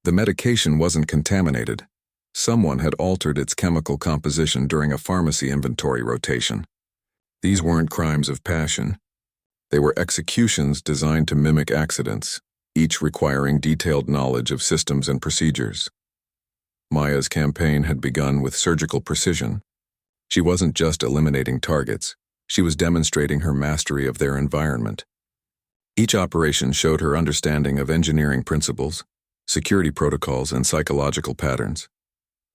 The medication wasn't contaminated. Someone had altered its chemical composition during a pharmacy inventory rotation. These weren't crimes of passion. They were executions designed to mimic accidents, each requiring detailed knowledge of systems and procedures. Maya's campaign had begun with surgical precision. She wasn't just eliminating targets, she was demonstrating her mastery of their environment. Each operation showed her understanding of engineering principles, security protocols, and psychological patterns.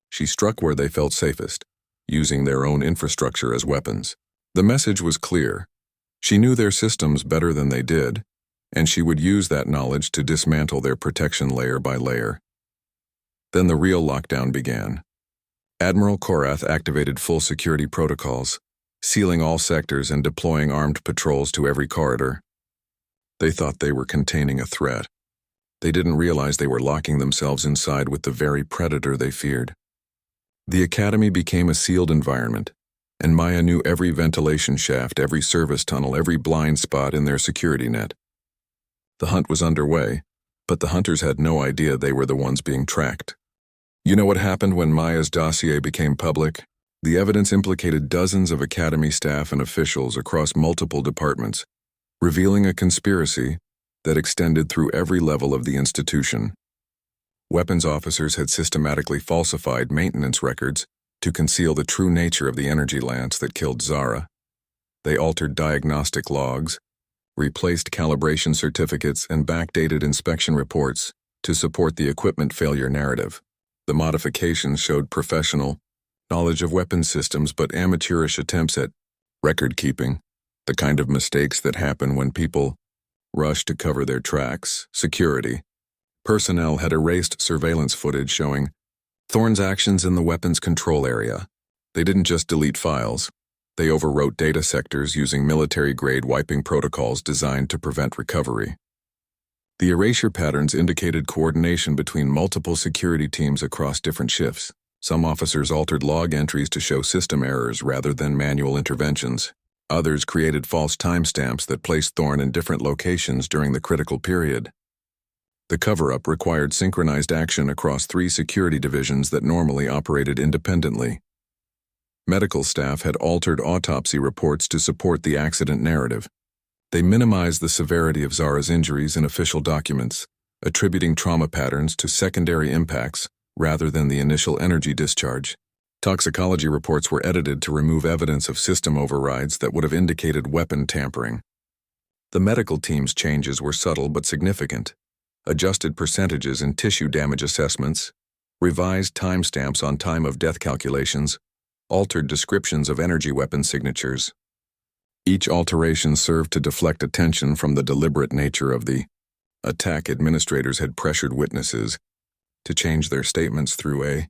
She struck where they felt safest, using their own infrastructure as weapons. The message was clear. She knew their systems better than they did, and she would use that knowledge to dismantle their protection layer by layer. Then the real lockdown began. Admiral Korath activated full security protocols, sealing all sectors and deploying armed patrols to every corridor. They thought they were containing a threat. They didn't realize they were locking themselves inside with the very predator they feared. The academy became a sealed environment, and Maya knew every ventilation shaft, every service tunnel, every blind spot in their security net. The hunt was underway, but the hunters had no idea they were the ones being tracked. You know what happened when Maya's dossier became public? The evidence implicated dozens of academy staff and officials across multiple departments, revealing a conspiracy that extended through every level of the institution. Weapons officers had systematically falsified maintenance records to conceal the true nature of the energy lance that killed Zara. They altered diagnostic logs, replaced calibration certificates, and backdated inspection reports to support the equipment failure narrative. The modifications showed professional knowledge of weapons systems but amateurish attempts at record-keeping, the kind of mistakes that happen when people rush to cover their tracks. Security personnel had erased surveillance footage showing Thorne's actions in the weapons control area. They didn't just delete files. They overwrote data sectors using military-grade wiping protocols designed to prevent recovery. The erasure patterns indicated coordination between multiple security teams across different shifts. Some officers altered log entries to show system errors rather than manual interventions. Others created false timestamps that placed Thorne in different locations during the critical period. The cover-up required synchronized action across 3 security divisions that normally operated independently. Medical staff had altered autopsy reports to support the accident narrative. They minimized the severity of Zara's injuries in official documents, attributing trauma patterns to secondary impacts rather than the initial energy discharge. Toxicology reports were edited to remove evidence of system overrides that would have indicated weapon tampering. The medical team's changes were subtle but significant. Adjusted percentages in tissue damage assessments, revised timestamps on time of death calculations, altered descriptions of energy weapon signatures. Each alteration served to deflect attention from the deliberate nature of the attack. Administrators had pressured witnesses to change their statements through a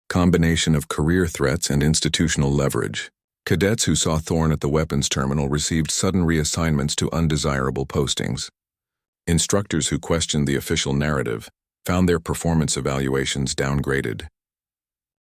combination of career threats and institutional leverage. Cadets who saw Thorne at the weapons terminal received sudden reassignments to undesirable postings. Instructors who questioned the official narrative found their performance evaluations downgraded.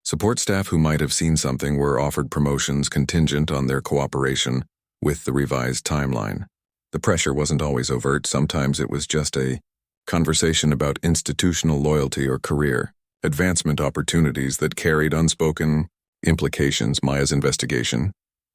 Support staff who might have seen something were offered promotions contingent on their cooperation with the revised timeline. The pressure wasn't always overt, sometimes it was just a conversation about institutional loyalty or career advancement opportunities that carried unspoken implications. Maya's investigation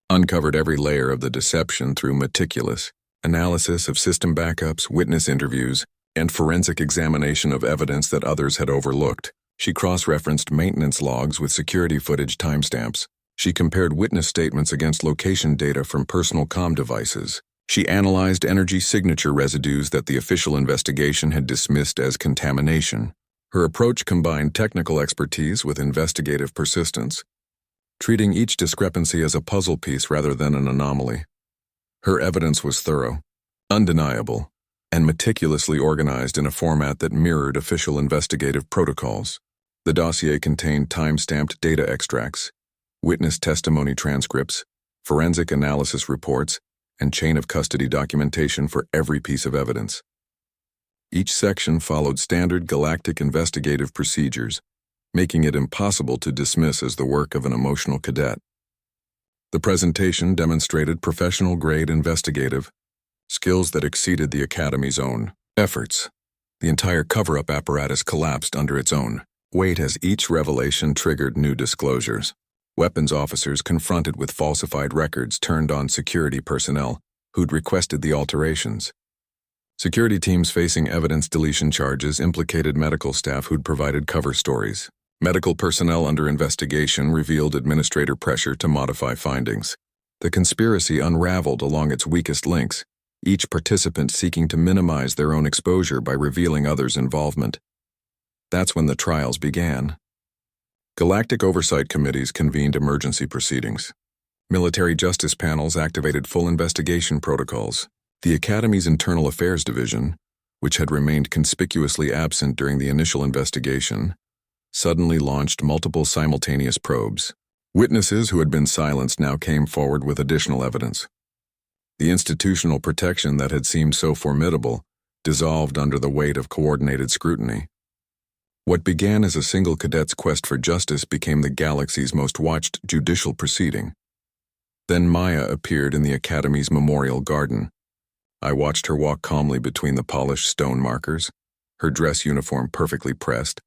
uncovered every layer of the deception through meticulous analysis of system backups, witness interviews, and forensic examination of evidence that others had overlooked. She cross-referenced maintenance logs with security footage timestamps. She compared witness statements against location data from personal comm devices. She analyzed energy signature residues that the official investigation had dismissed as contamination. Her approach combined technical expertise with investigative persistence, treating each discrepancy as a puzzle piece rather than an anomaly. Her evidence was thorough, undeniable, and meticulously organized in a format that mirrored official investigative protocols. The dossier contained time-stamped data extracts, witness testimony transcripts, forensic analysis reports, and chain of custody documentation for every piece of evidence. Each section followed standard galactic investigative procedures, making it impossible to dismiss as the work of an emotional cadet. The presentation demonstrated professional-grade investigative skills that exceeded the Academy's own efforts. The entire cover-up apparatus collapsed under its own weight as each revelation triggered new disclosures. Weapons officers confronted with falsified records turned on security personnel who'd requested the alterations. Security teams facing evidence deletion charges implicated medical staff who'd provided cover stories. Medical personnel under investigation revealed administrator pressure to modify findings. The conspiracy unraveled along its weakest links, each participant seeking to minimize their own exposure by revealing others' involvement. That's when the trials began. Galactic oversight committees convened emergency proceedings. Military justice panels activated full investigation protocols. The Academy's Internal Affairs Division, which had remained conspicuously absent during the initial investigation, suddenly launched multiple simultaneous probes. Witnesses who had been silenced now came forward with additional evidence. The institutional protection that had seemed so formidable dissolved under the weight of coordinated scrutiny. What began as a single cadet's quest for justice became the galaxy's most watched judicial proceeding. Then Maya appeared in the Academy's memorial garden. I watched her walk calmly between the polished stone markers, her dress uniform perfectly pressed,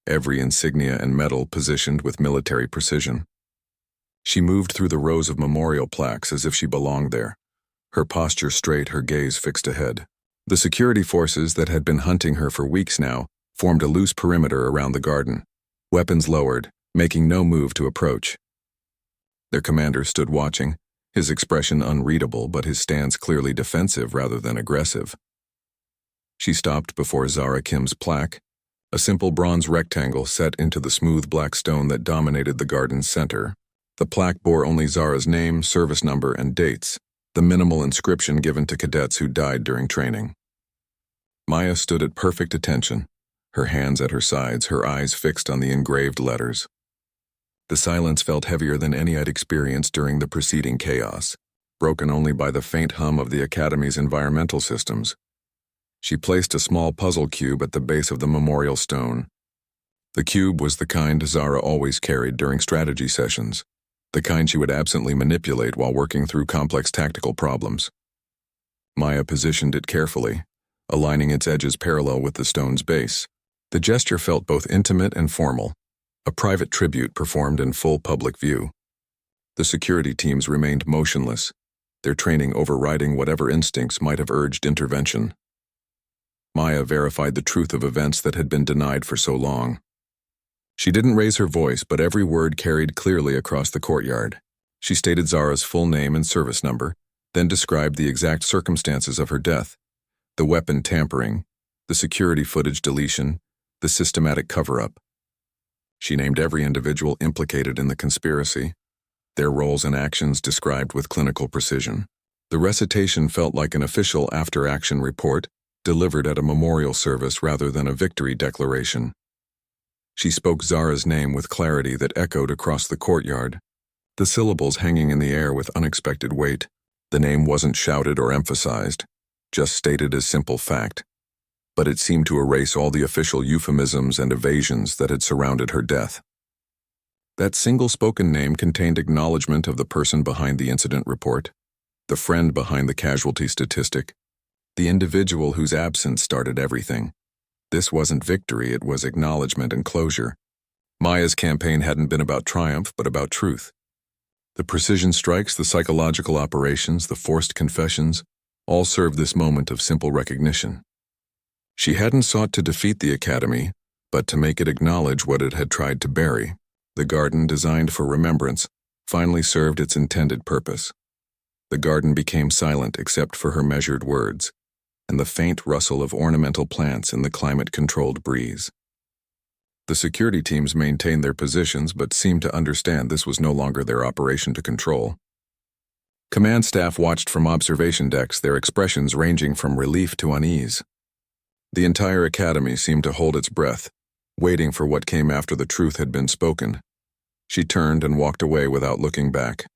every insignia and medal positioned with military precision. She moved through the rows of memorial plaques as if she belonged there, her posture straight, her gaze fixed ahead. The security forces that had been hunting her for weeks now formed a loose perimeter around the garden, weapons lowered, making no move to approach. Their commander stood watching, his expression unreadable but his stance clearly defensive rather than aggressive. She stopped before Zara Kim's plaque, a simple bronze rectangle set into the smooth black stone that dominated the garden's center. The plaque bore only Zara's name, service number, and dates, the minimal inscription given to cadets who died during training. Maya stood at perfect attention, her hands at her sides, her eyes fixed on the engraved letters. The silence felt heavier than any I'd experienced during the preceding chaos, broken only by the faint hum of the Academy's environmental systems. She placed a small puzzle cube at the base of the memorial stone. The cube was the kind Zara always carried during strategy sessions, the kind she would absently manipulate while working through complex tactical problems. Maya positioned it carefully, aligning its edges parallel with the stone's base. The gesture felt both intimate and formal, a private tribute performed in full public view. The security teams remained motionless, their training overriding whatever instincts might have urged intervention. Maya verified the truth of events that had been denied for so long. She didn't raise her voice, but every word carried clearly across the courtyard. She stated Zara's full name and service number, then described the exact circumstances of her death, the weapon tampering, the security footage deletion, the systematic cover-up. She named every individual implicated in the conspiracy, their roles and actions described with clinical precision. The recitation felt like an official after-action report, delivered at a memorial service rather than a victory declaration. She spoke Zara's name with clarity that echoed across the courtyard, the syllables hanging in the air with unexpected weight. The name wasn't shouted or emphasized, just stated as simple fact, but it seemed to erase all the official euphemisms and evasions that had surrounded her death. That single spoken name contained acknowledgement of the person behind the incident report, the friend behind the casualty statistic, the individual whose absence started everything. This wasn't victory, it was acknowledgement and closure. Maya's campaign hadn't been about triumph, but about truth. The precision strikes, the psychological operations, the forced confessions, all served this moment of simple recognition. She hadn't sought to defeat the Academy, but to make it acknowledge what it had tried to bury. The garden, designed for remembrance, finally served its intended purpose. The garden became silent except for her measured words, and the faint rustle of ornamental plants in the climate-controlled breeze. The security teams maintained their positions but seemed to understand this was no longer their operation to control. Command staff watched from observation decks, their expressions ranging from relief to unease. The entire Academy seemed to hold its breath, waiting for what came after the truth had been spoken. She turned and walked away without looking back.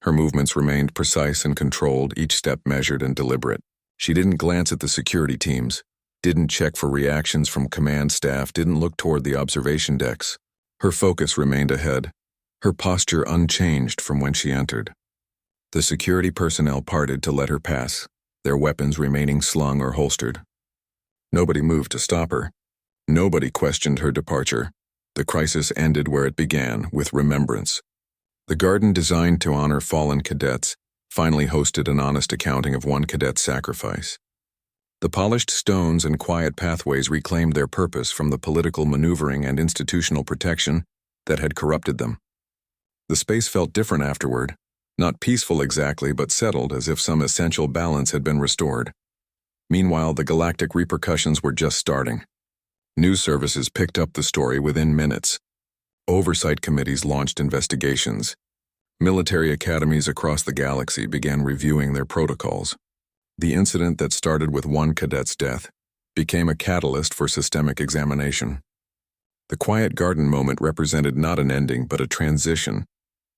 Her movements remained precise and controlled, each step measured and deliberate. She didn't glance at the security teams, didn't check for reactions from command staff, didn't look toward the observation decks. Her focus remained ahead, her posture unchanged from when she entered. The security personnel parted to let her pass, their weapons remaining slung or holstered. Nobody moved to stop her. Nobody questioned her departure. The crisis ended where it began, with remembrance. The garden, designed to honor fallen cadets, finally hosted an honest accounting of one cadet's sacrifice. The polished stones and quiet pathways reclaimed their purpose from the political maneuvering and institutional protection that had corrupted them. The space felt different afterward, not peaceful exactly, but settled, as if some essential balance had been restored. Meanwhile, the galactic repercussions were just starting. News services picked up the story within minutes. Oversight committees launched investigations. Military academies across the galaxy began reviewing their protocols. The incident that started with one cadet's death became a catalyst for systemic examination. The quiet garden moment represented not an ending but a transition,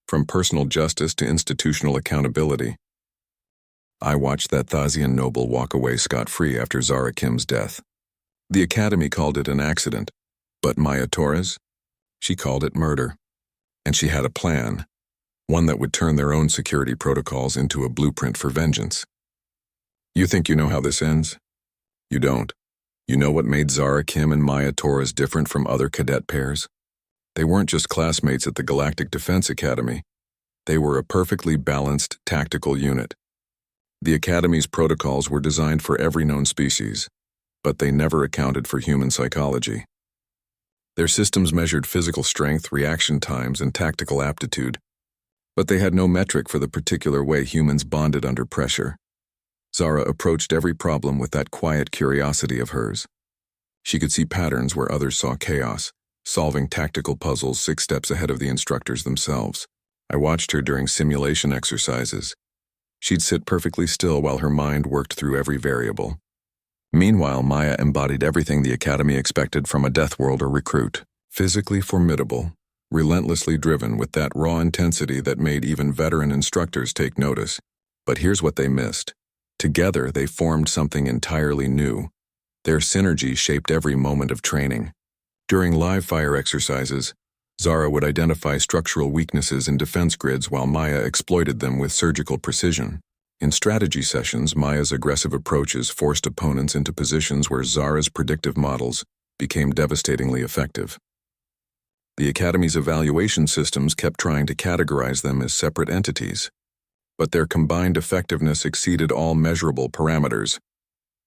from personal justice to institutional accountability. I watched that Thasian noble walk away scot-free after Zara Kim's death. The Academy called it an accident, but Maya Torres? She called it murder. And she had a plan, one that would turn their own security protocols into a blueprint for vengeance. You think you know how this ends? You don't. You know what made Zara Kim and Maya Torres different from other cadet pairs? They weren't just classmates at the Galactic Defense Academy. They were a perfectly balanced tactical unit. The Academy's protocols were designed for every known species, but they never accounted for human psychology. Their systems measured physical strength, reaction times, and tactical aptitude, but they had no metric for the particular way humans bonded under pressure. Zara approached every problem with that quiet curiosity of hers. She could see patterns where others saw chaos, solving tactical puzzles 6 steps ahead of the instructors themselves. I watched her during simulation exercises. She'd sit perfectly still while her mind worked through every variable. Meanwhile, Maya embodied everything the Academy expected from a Deathworlder recruit. Physically formidable, relentlessly driven with that raw intensity that made even veteran instructors take notice. But here's what they missed. Together, they formed something entirely new. Their synergy shaped every moment of training. During live-fire exercises, Zara would identify structural weaknesses in defense grids while Maya exploited them with surgical precision. In strategy sessions, Maya's aggressive approaches forced opponents into positions where Zara's predictive models became devastatingly effective. The Academy's evaluation systems kept trying to categorize them as separate entities, but their combined effectiveness exceeded all measurable parameters.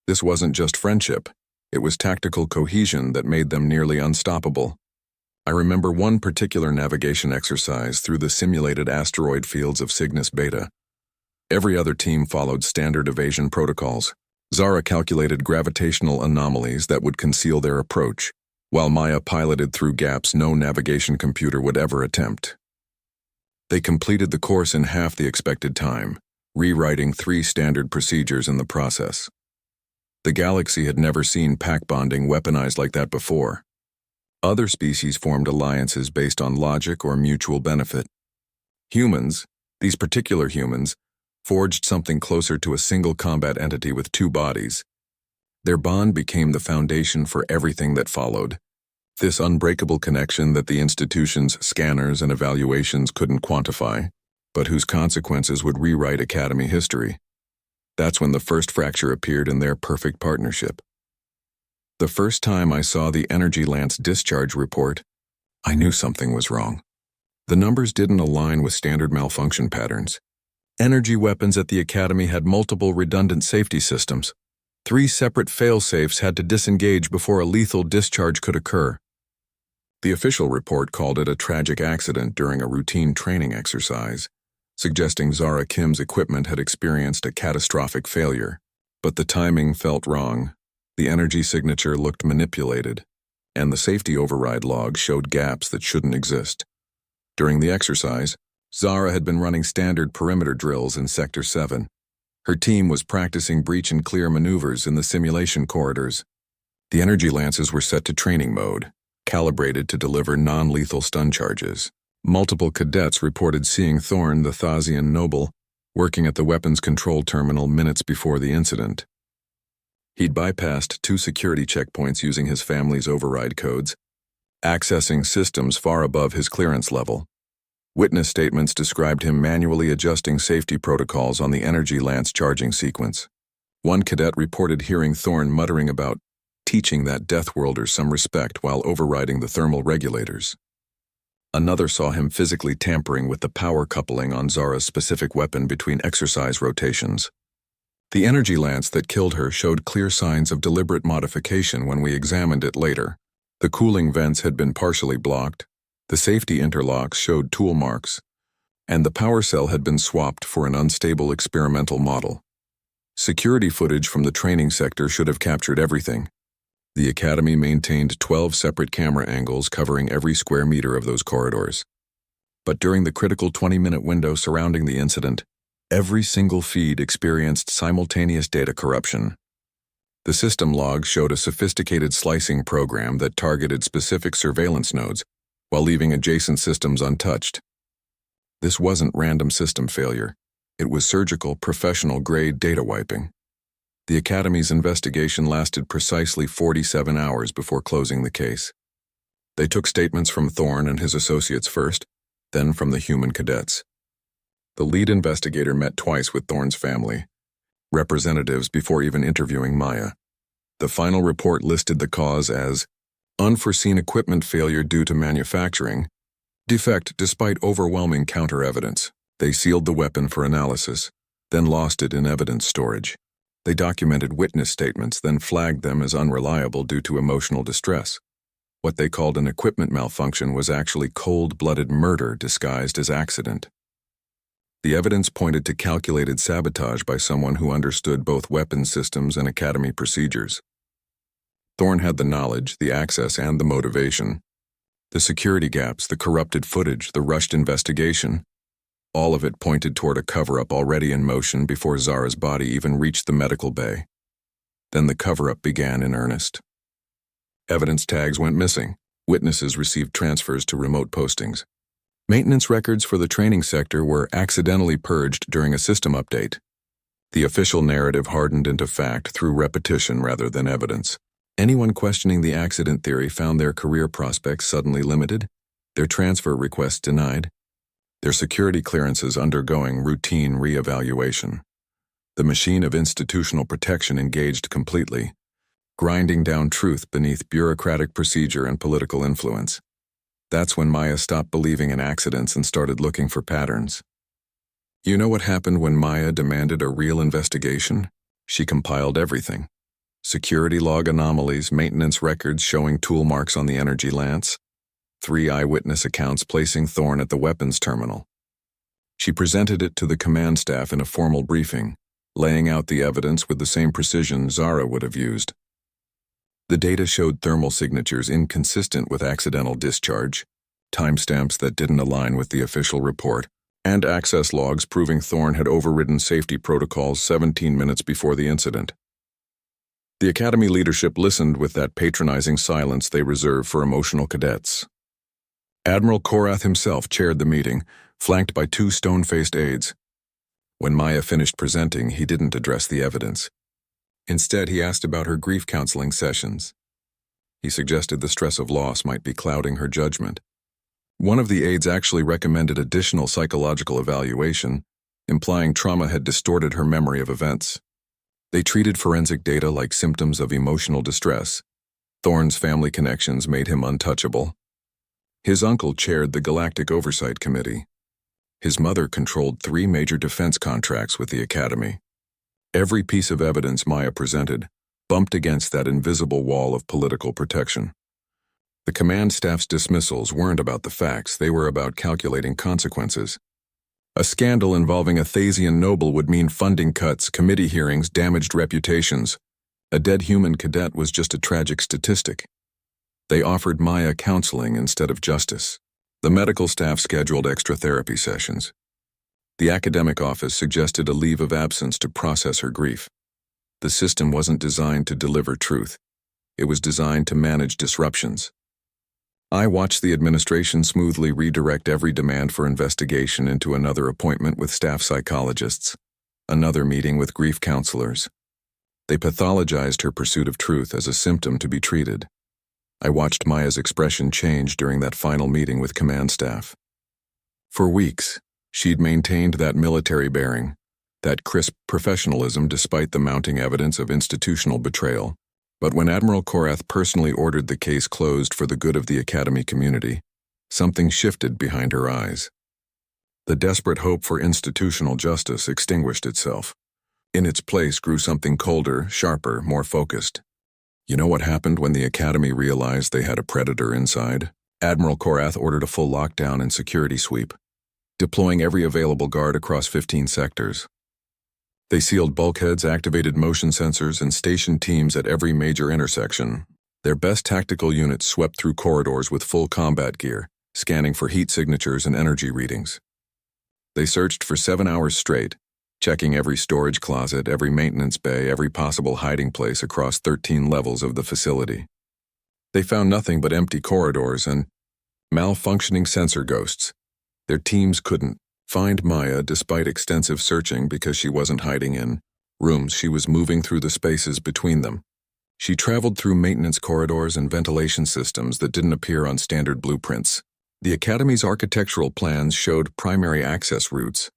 This wasn't just friendship, it was tactical cohesion that made them nearly unstoppable. I remember one particular navigation exercise through the simulated asteroid fields of Cygnus Beta. Every other team followed standard evasion protocols. Zara calculated gravitational anomalies that would conceal their approach, while Maya piloted through gaps no navigation computer would ever attempt. They completed the course in half the expected time, rewriting 3 standard procedures in the process. The galaxy had never seen pack bonding weaponized like that before. Other species formed alliances based on logic or mutual benefit. Humans, these particular humans, forged something closer to a single combat entity with 2 bodies. Their bond became the foundation for everything that followed. This unbreakable connection that the institution's scanners and evaluations couldn't quantify. but whose consequences would rewrite Academy history. That's when the first fracture appeared in their perfect partnership. The first time I saw the Energy Lance discharge report, I knew something was wrong. The numbers didn't align with standard malfunction patterns. Energy weapons at the Academy had multiple redundant safety systems. 3 separate fail-safes had to disengage before a lethal discharge could occur. The official report called it a tragic accident during a routine training exercise, suggesting Zara Kim's equipment had experienced a catastrophic failure. But the timing felt wrong. The energy signature looked manipulated, and the safety override log showed gaps that shouldn't exist. During the exercise, Zara had been running standard perimeter drills in Sector 7. Her team was practicing breach and clear maneuvers in the simulation corridors. The energy lances were set to training mode, calibrated to deliver non-lethal stun charges. Multiple cadets reported seeing Thorn, the Thasian noble, working at the weapons control terminal minutes before the incident. He'd bypassed 2 security checkpoints using his family's override codes, accessing systems far above his clearance level. Witness statements described him manually adjusting safety protocols on the Energy Lance charging sequence. One cadet reported hearing Thorn muttering about teaching that Deathworlder some respect while overriding the thermal regulators. Another saw him physically tampering with the power coupling on Zara's specific weapon between exercise rotations. The energy lance that killed her showed clear signs of deliberate modification when we examined it later. The cooling vents had been partially blocked, the safety interlocks showed tool marks, and the power cell had been swapped for an unstable experimental model. Security footage from the training sector should have captured everything. The Academy maintained 12 separate camera angles covering every square meter of those corridors. But during the critical 20-minute window surrounding the incident, every single feed experienced simultaneous data corruption. The system logs showed a sophisticated slicing program that targeted specific surveillance nodes while leaving adjacent systems untouched. This wasn't random system failure. It was surgical, professional-grade data wiping. The Academy's investigation lasted precisely 47 hours before closing the case. They took statements from Thorn and his associates first, then from the human cadets. The lead investigator met twice with Thorn's family, representatives before even interviewing Maya. The final report listed the cause as unforeseen equipment failure due to manufacturing, defect despite overwhelming counter-evidence. They sealed the weapon for analysis, then lost it in evidence storage. They documented witness statements, then flagged them as unreliable due to emotional distress. What they called an equipment malfunction was actually cold-blooded murder disguised as accident. The evidence pointed to calculated sabotage by someone who understood both weapon systems and Academy procedures. Thorn had the knowledge, the access, and the motivation. The security gaps, the corrupted footage, the rushed investigation, all of it pointed toward a cover-up already in motion before Zara's body even reached the medical bay. Then the cover-up began in earnest. Evidence tags went missing. Witnesses received transfers to remote postings. Maintenance records for the training sector were accidentally purged during a system update. The official narrative hardened into fact through repetition rather than evidence. Anyone questioning the accident theory found their career prospects suddenly limited, their transfer requests denied, their security clearances undergoing routine re-evaluation. The machine of institutional protection engaged completely, grinding down truth beneath bureaucratic procedure and political influence. That's when Maya stopped believing in accidents and started looking for patterns. You know what happened when Maya demanded a real investigation? She compiled everything. Security log anomalies, maintenance records showing tool marks on the energy lance, 3 eyewitness accounts placing Thorn at the weapons terminal. She presented it to the command staff in a formal briefing, laying out the evidence with the same precision Zara would have used. The data showed thermal signatures inconsistent with accidental discharge, timestamps that didn't align with the official report, and access logs proving Thorn had overridden safety protocols 17 minutes before the incident. The Academy leadership listened with that patronizing silence they reserve for emotional cadets. Admiral Korath himself chaired the meeting, flanked by 2 stone-faced aides. When Maya finished presenting, he didn't address the evidence. Instead, he asked about her grief counseling sessions. He suggested the stress of loss might be clouding her judgment. One of the aides actually recommended additional psychological evaluation, implying trauma had distorted her memory of events. They treated forensic data like symptoms of emotional distress. Thorne's family connections made him untouchable. His uncle chaired the Galactic Oversight Committee. His mother controlled 3 major defense contracts with the Academy. Every piece of evidence Maya presented bumped against that invisible wall of political protection. The command staff's dismissals weren't about the facts, they were about calculating consequences. A scandal involving a Thasian noble would mean funding cuts, committee hearings, damaged reputations. A dead human cadet was just a tragic statistic. They offered Maya counseling instead of justice. The medical staff scheduled extra therapy sessions. The academic office suggested a leave of absence to process her grief. The system wasn't designed to deliver truth. It was designed to manage disruptions. I watched the administration smoothly redirect every demand for investigation into another appointment with staff psychologists, another meeting with grief counselors. They pathologized her pursuit of truth as a symptom to be treated. I watched Maya's expression change during that final meeting with command staff. For weeks, she'd maintained that military bearing, that crisp professionalism despite the mounting evidence of institutional betrayal. But when Admiral Korath personally ordered the case closed for the good of the Academy community, something shifted behind her eyes. The desperate hope for institutional justice extinguished itself. In its place grew something colder, sharper, more focused. You know what happened when the Academy realized they had a predator inside? Admiral Korath ordered a full lockdown and security sweep, deploying every available guard across 15 sectors. They sealed bulkheads, activated motion sensors, and stationed teams at every major intersection. Their best tactical units swept through corridors with full combat gear, scanning for heat signatures and energy readings. They searched for 7 hours straight, checking every storage closet, every maintenance bay, every possible hiding place across 13 levels of the facility. They found nothing but empty corridors and malfunctioning sensor ghosts. Their teams couldn't find Maya despite extensive searching because she wasn't hiding in rooms, she was moving through the spaces between them. She traveled through maintenance corridors and ventilation systems that didn't appear on standard blueprints. The Academy's architectural plans showed primary access routes,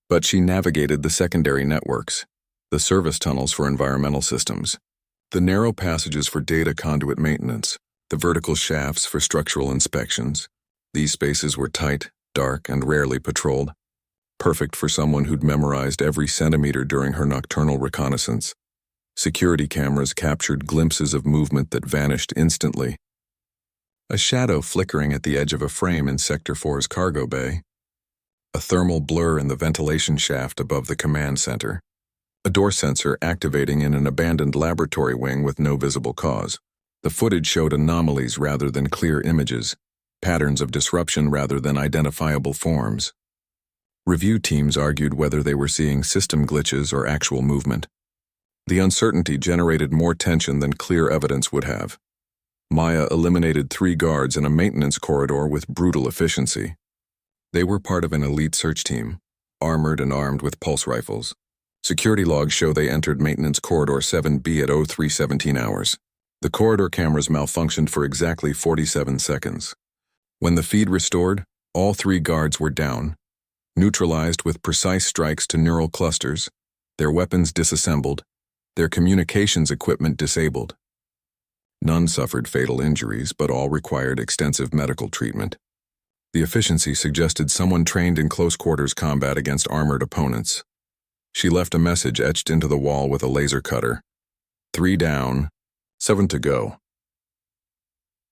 but she navigated the secondary networks, the service tunnels for environmental systems, the narrow passages for data conduit maintenance, the vertical shafts for structural inspections. These spaces were tight, dark, and rarely patrolled, perfect for someone who'd memorized every centimeter during her nocturnal reconnaissance. Security cameras captured glimpses of movement that vanished instantly. A shadow flickering at the edge of a frame in Sector 4's cargo bay. A thermal blur in the ventilation shaft above the command center. A door sensor activating in an abandoned laboratory wing with no visible cause. The footage showed anomalies rather than clear images, patterns of disruption rather than identifiable forms. Review teams argued whether they were seeing system glitches or actual movement. The uncertainty generated more tension than clear evidence would have. Maya eliminated 3 guards in a maintenance corridor with brutal efficiency. They were part of an elite search team, armored and armed with pulse rifles. Security logs show they entered maintenance corridor 7B at 03:17 hours. The corridor cameras malfunctioned for exactly 47 seconds. When the feed restored, all 3 guards were down, neutralized with precise strikes to neural clusters, their weapons disassembled, their communications equipment disabled. None suffered fatal injuries, but all required extensive medical treatment. The efficiency suggested someone trained in close-quarters combat against armored opponents. She left a message etched into the wall with a laser cutter. 3 down, 7 to go.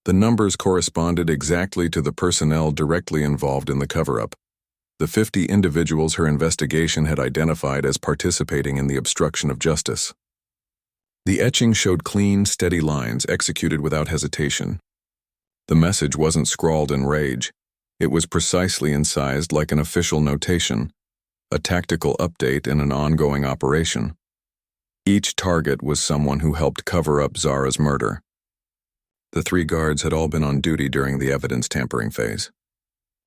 The numbers corresponded exactly to the personnel directly involved in the cover-up. The 50 individuals her investigation had identified as participating in the obstruction of justice. The etching showed clean, steady lines executed without hesitation. The message wasn't scrawled in rage. It was precisely incised like an official notation, a tactical update in an ongoing operation. Each target was someone who helped cover up Zara's murder. The 3 guards had all been on duty during the evidence tampering phase.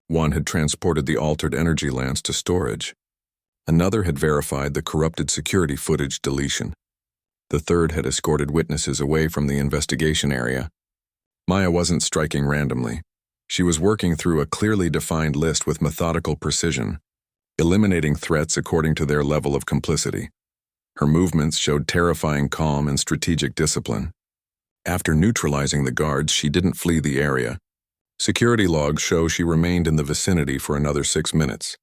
One had transported the altered energy lance to storage. Another had verified the corrupted security footage deletion. The third had escorted witnesses away from the investigation area. Maya wasn't striking randomly. She was working through a clearly defined list with methodical precision, eliminating threats according to their level of complicity. Her movements showed terrifying calm and strategic discipline. After neutralizing the guards, she didn't flee the area. Security logs show she remained in the vicinity for another 6 minutes,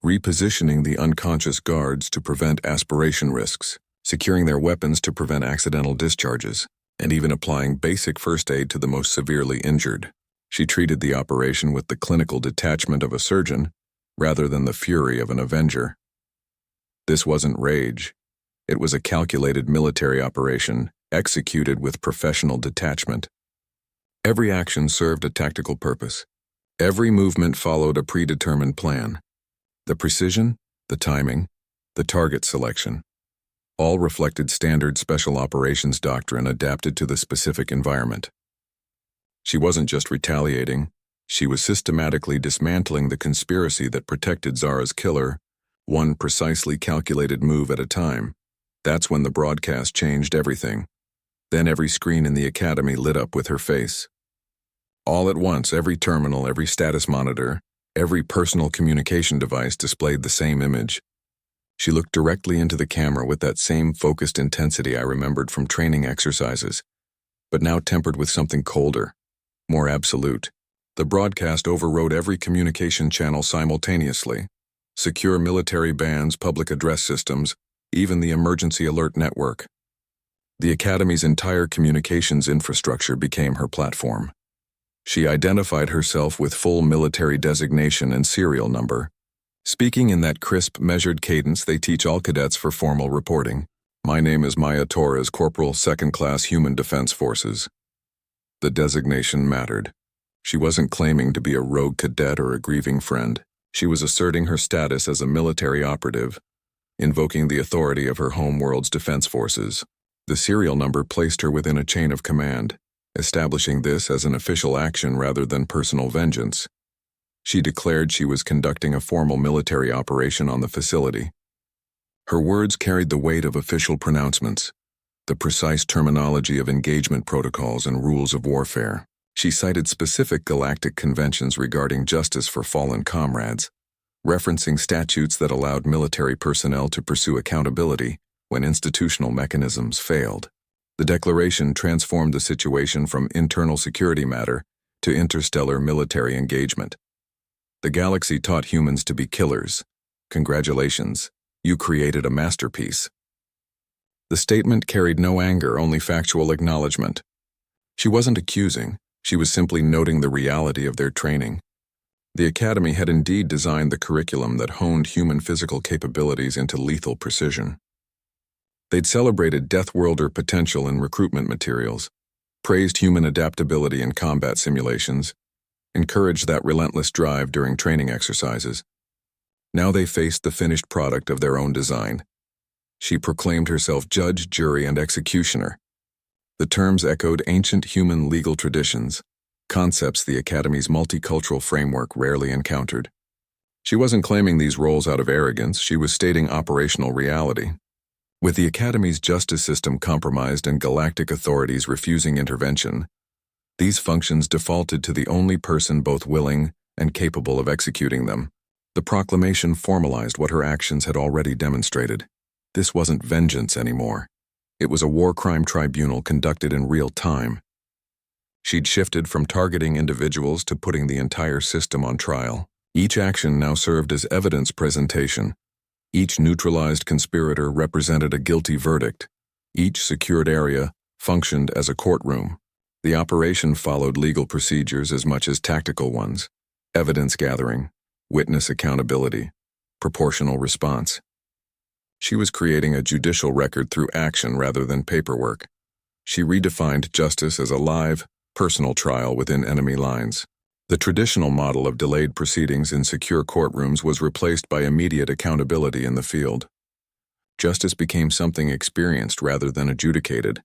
repositioning the unconscious guards to prevent aspiration risks, securing their weapons to prevent accidental discharges, and even applying basic first aid to the most severely injured. She treated the operation with the clinical detachment of a surgeon, rather than the fury of an avenger. This wasn't rage. It was a calculated military operation, executed with professional detachment. Every action served a tactical purpose. Every movement followed a predetermined plan. The precision, the timing, the target selection, all reflected standard special operations doctrine adapted to the specific environment. She wasn't just retaliating, she was systematically dismantling the conspiracy that protected Zara's killer, one precisely calculated move at a time. That's when the broadcast changed everything. Then every screen in the academy lit up with her face. All at once, every terminal, every status monitor, every personal communication device displayed the same image. She looked directly into the camera with that same focused intensity I remembered from training exercises, but now tempered with something colder, more absolute. The broadcast overrode every communication channel simultaneously. Secure military bands, public address systems, even the emergency alert network. The Academy's entire communications infrastructure became her platform. She identified herself with full military designation and serial number. Speaking in that crisp, measured cadence they teach all cadets for formal reporting. My name is Maya Torres, Corporal, 2nd Class Human Defense Forces. The designation mattered. She wasn't claiming to be a rogue cadet or a grieving friend. She was asserting her status as a military operative, invoking the authority of her home world's defense forces. The serial number placed her within a chain of command, establishing this as an official action rather than personal vengeance. She declared she was conducting a formal military operation on the facility. Her words carried the weight of official pronouncements, the precise terminology of engagement protocols and rules of warfare. She cited specific galactic conventions regarding justice for fallen comrades, referencing statutes that allowed military personnel to pursue accountability when institutional mechanisms failed. The declaration transformed the situation from internal security matter to interstellar military engagement. The galaxy taught humans to be killers. Congratulations, you created a masterpiece. The statement carried no anger, only factual acknowledgement. She wasn't accusing, she was simply noting the reality of their training. The Academy had indeed designed the curriculum that honed human physical capabilities into lethal precision. They'd celebrated Deathworlder potential in recruitment materials, praised human adaptability in combat simulations, encouraged that relentless drive during training exercises. Now they faced the finished product of their own design. She proclaimed herself judge, jury, and executioner. The terms echoed ancient human legal traditions, concepts the Academy's multicultural framework rarely encountered. She wasn't claiming these roles out of arrogance, she was stating operational reality. With the Academy's justice system compromised and galactic authorities refusing intervention, these functions defaulted to the only person both willing and capable of executing them. The proclamation formalized what her actions had already demonstrated. This wasn't vengeance anymore. It was a war crime tribunal conducted in real time. She'd shifted from targeting individuals to putting the entire system on trial. Each action now served as evidence presentation. Each neutralized conspirator represented a guilty verdict. Each secured area functioned as a courtroom. The operation followed legal procedures as much as tactical ones: evidence gathering, witness accountability, proportional response. She was creating a judicial record through action rather than paperwork. She redefined justice as a live, personal trial within enemy lines. The traditional model of delayed proceedings in secure courtrooms was replaced by immediate accountability in the field. Justice became something experienced rather than adjudicated,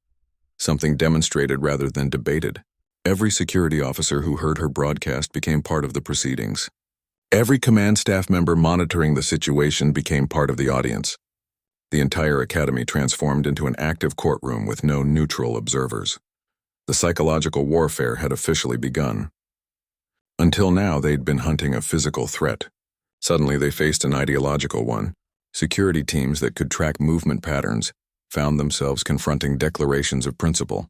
something demonstrated rather than debated. Every security officer who heard her broadcast became part of the proceedings. Every command staff member monitoring the situation became part of the audience. The entire Academy transformed into an active courtroom with no neutral observers. The psychological warfare had officially begun. Until now, they'd been hunting a physical threat. Suddenly, they faced an ideological one. Security teams that could track movement patterns found themselves confronting declarations of principle.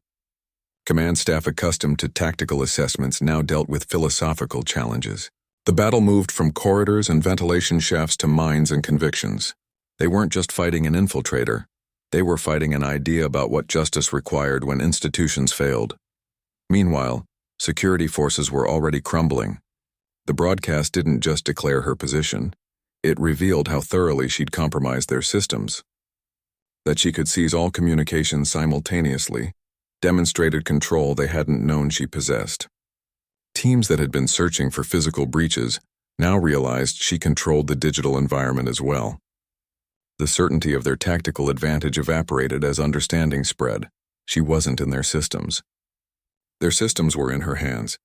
Command staff accustomed to tactical assessments now dealt with philosophical challenges. The battle moved from corridors and ventilation shafts to minds and convictions. They weren't just fighting an infiltrator. They were fighting an idea about what justice required when institutions failed. Meanwhile, security forces were already crumbling. The broadcast didn't just declare her position. It revealed how thoroughly she'd compromised their systems. That she could seize all communications simultaneously demonstrated control they hadn't known she possessed. Teams that had been searching for physical breaches now realized she controlled the digital environment as well. The certainty of their tactical advantage evaporated as understanding spread. She wasn't in their systems. Their systems were in her hands,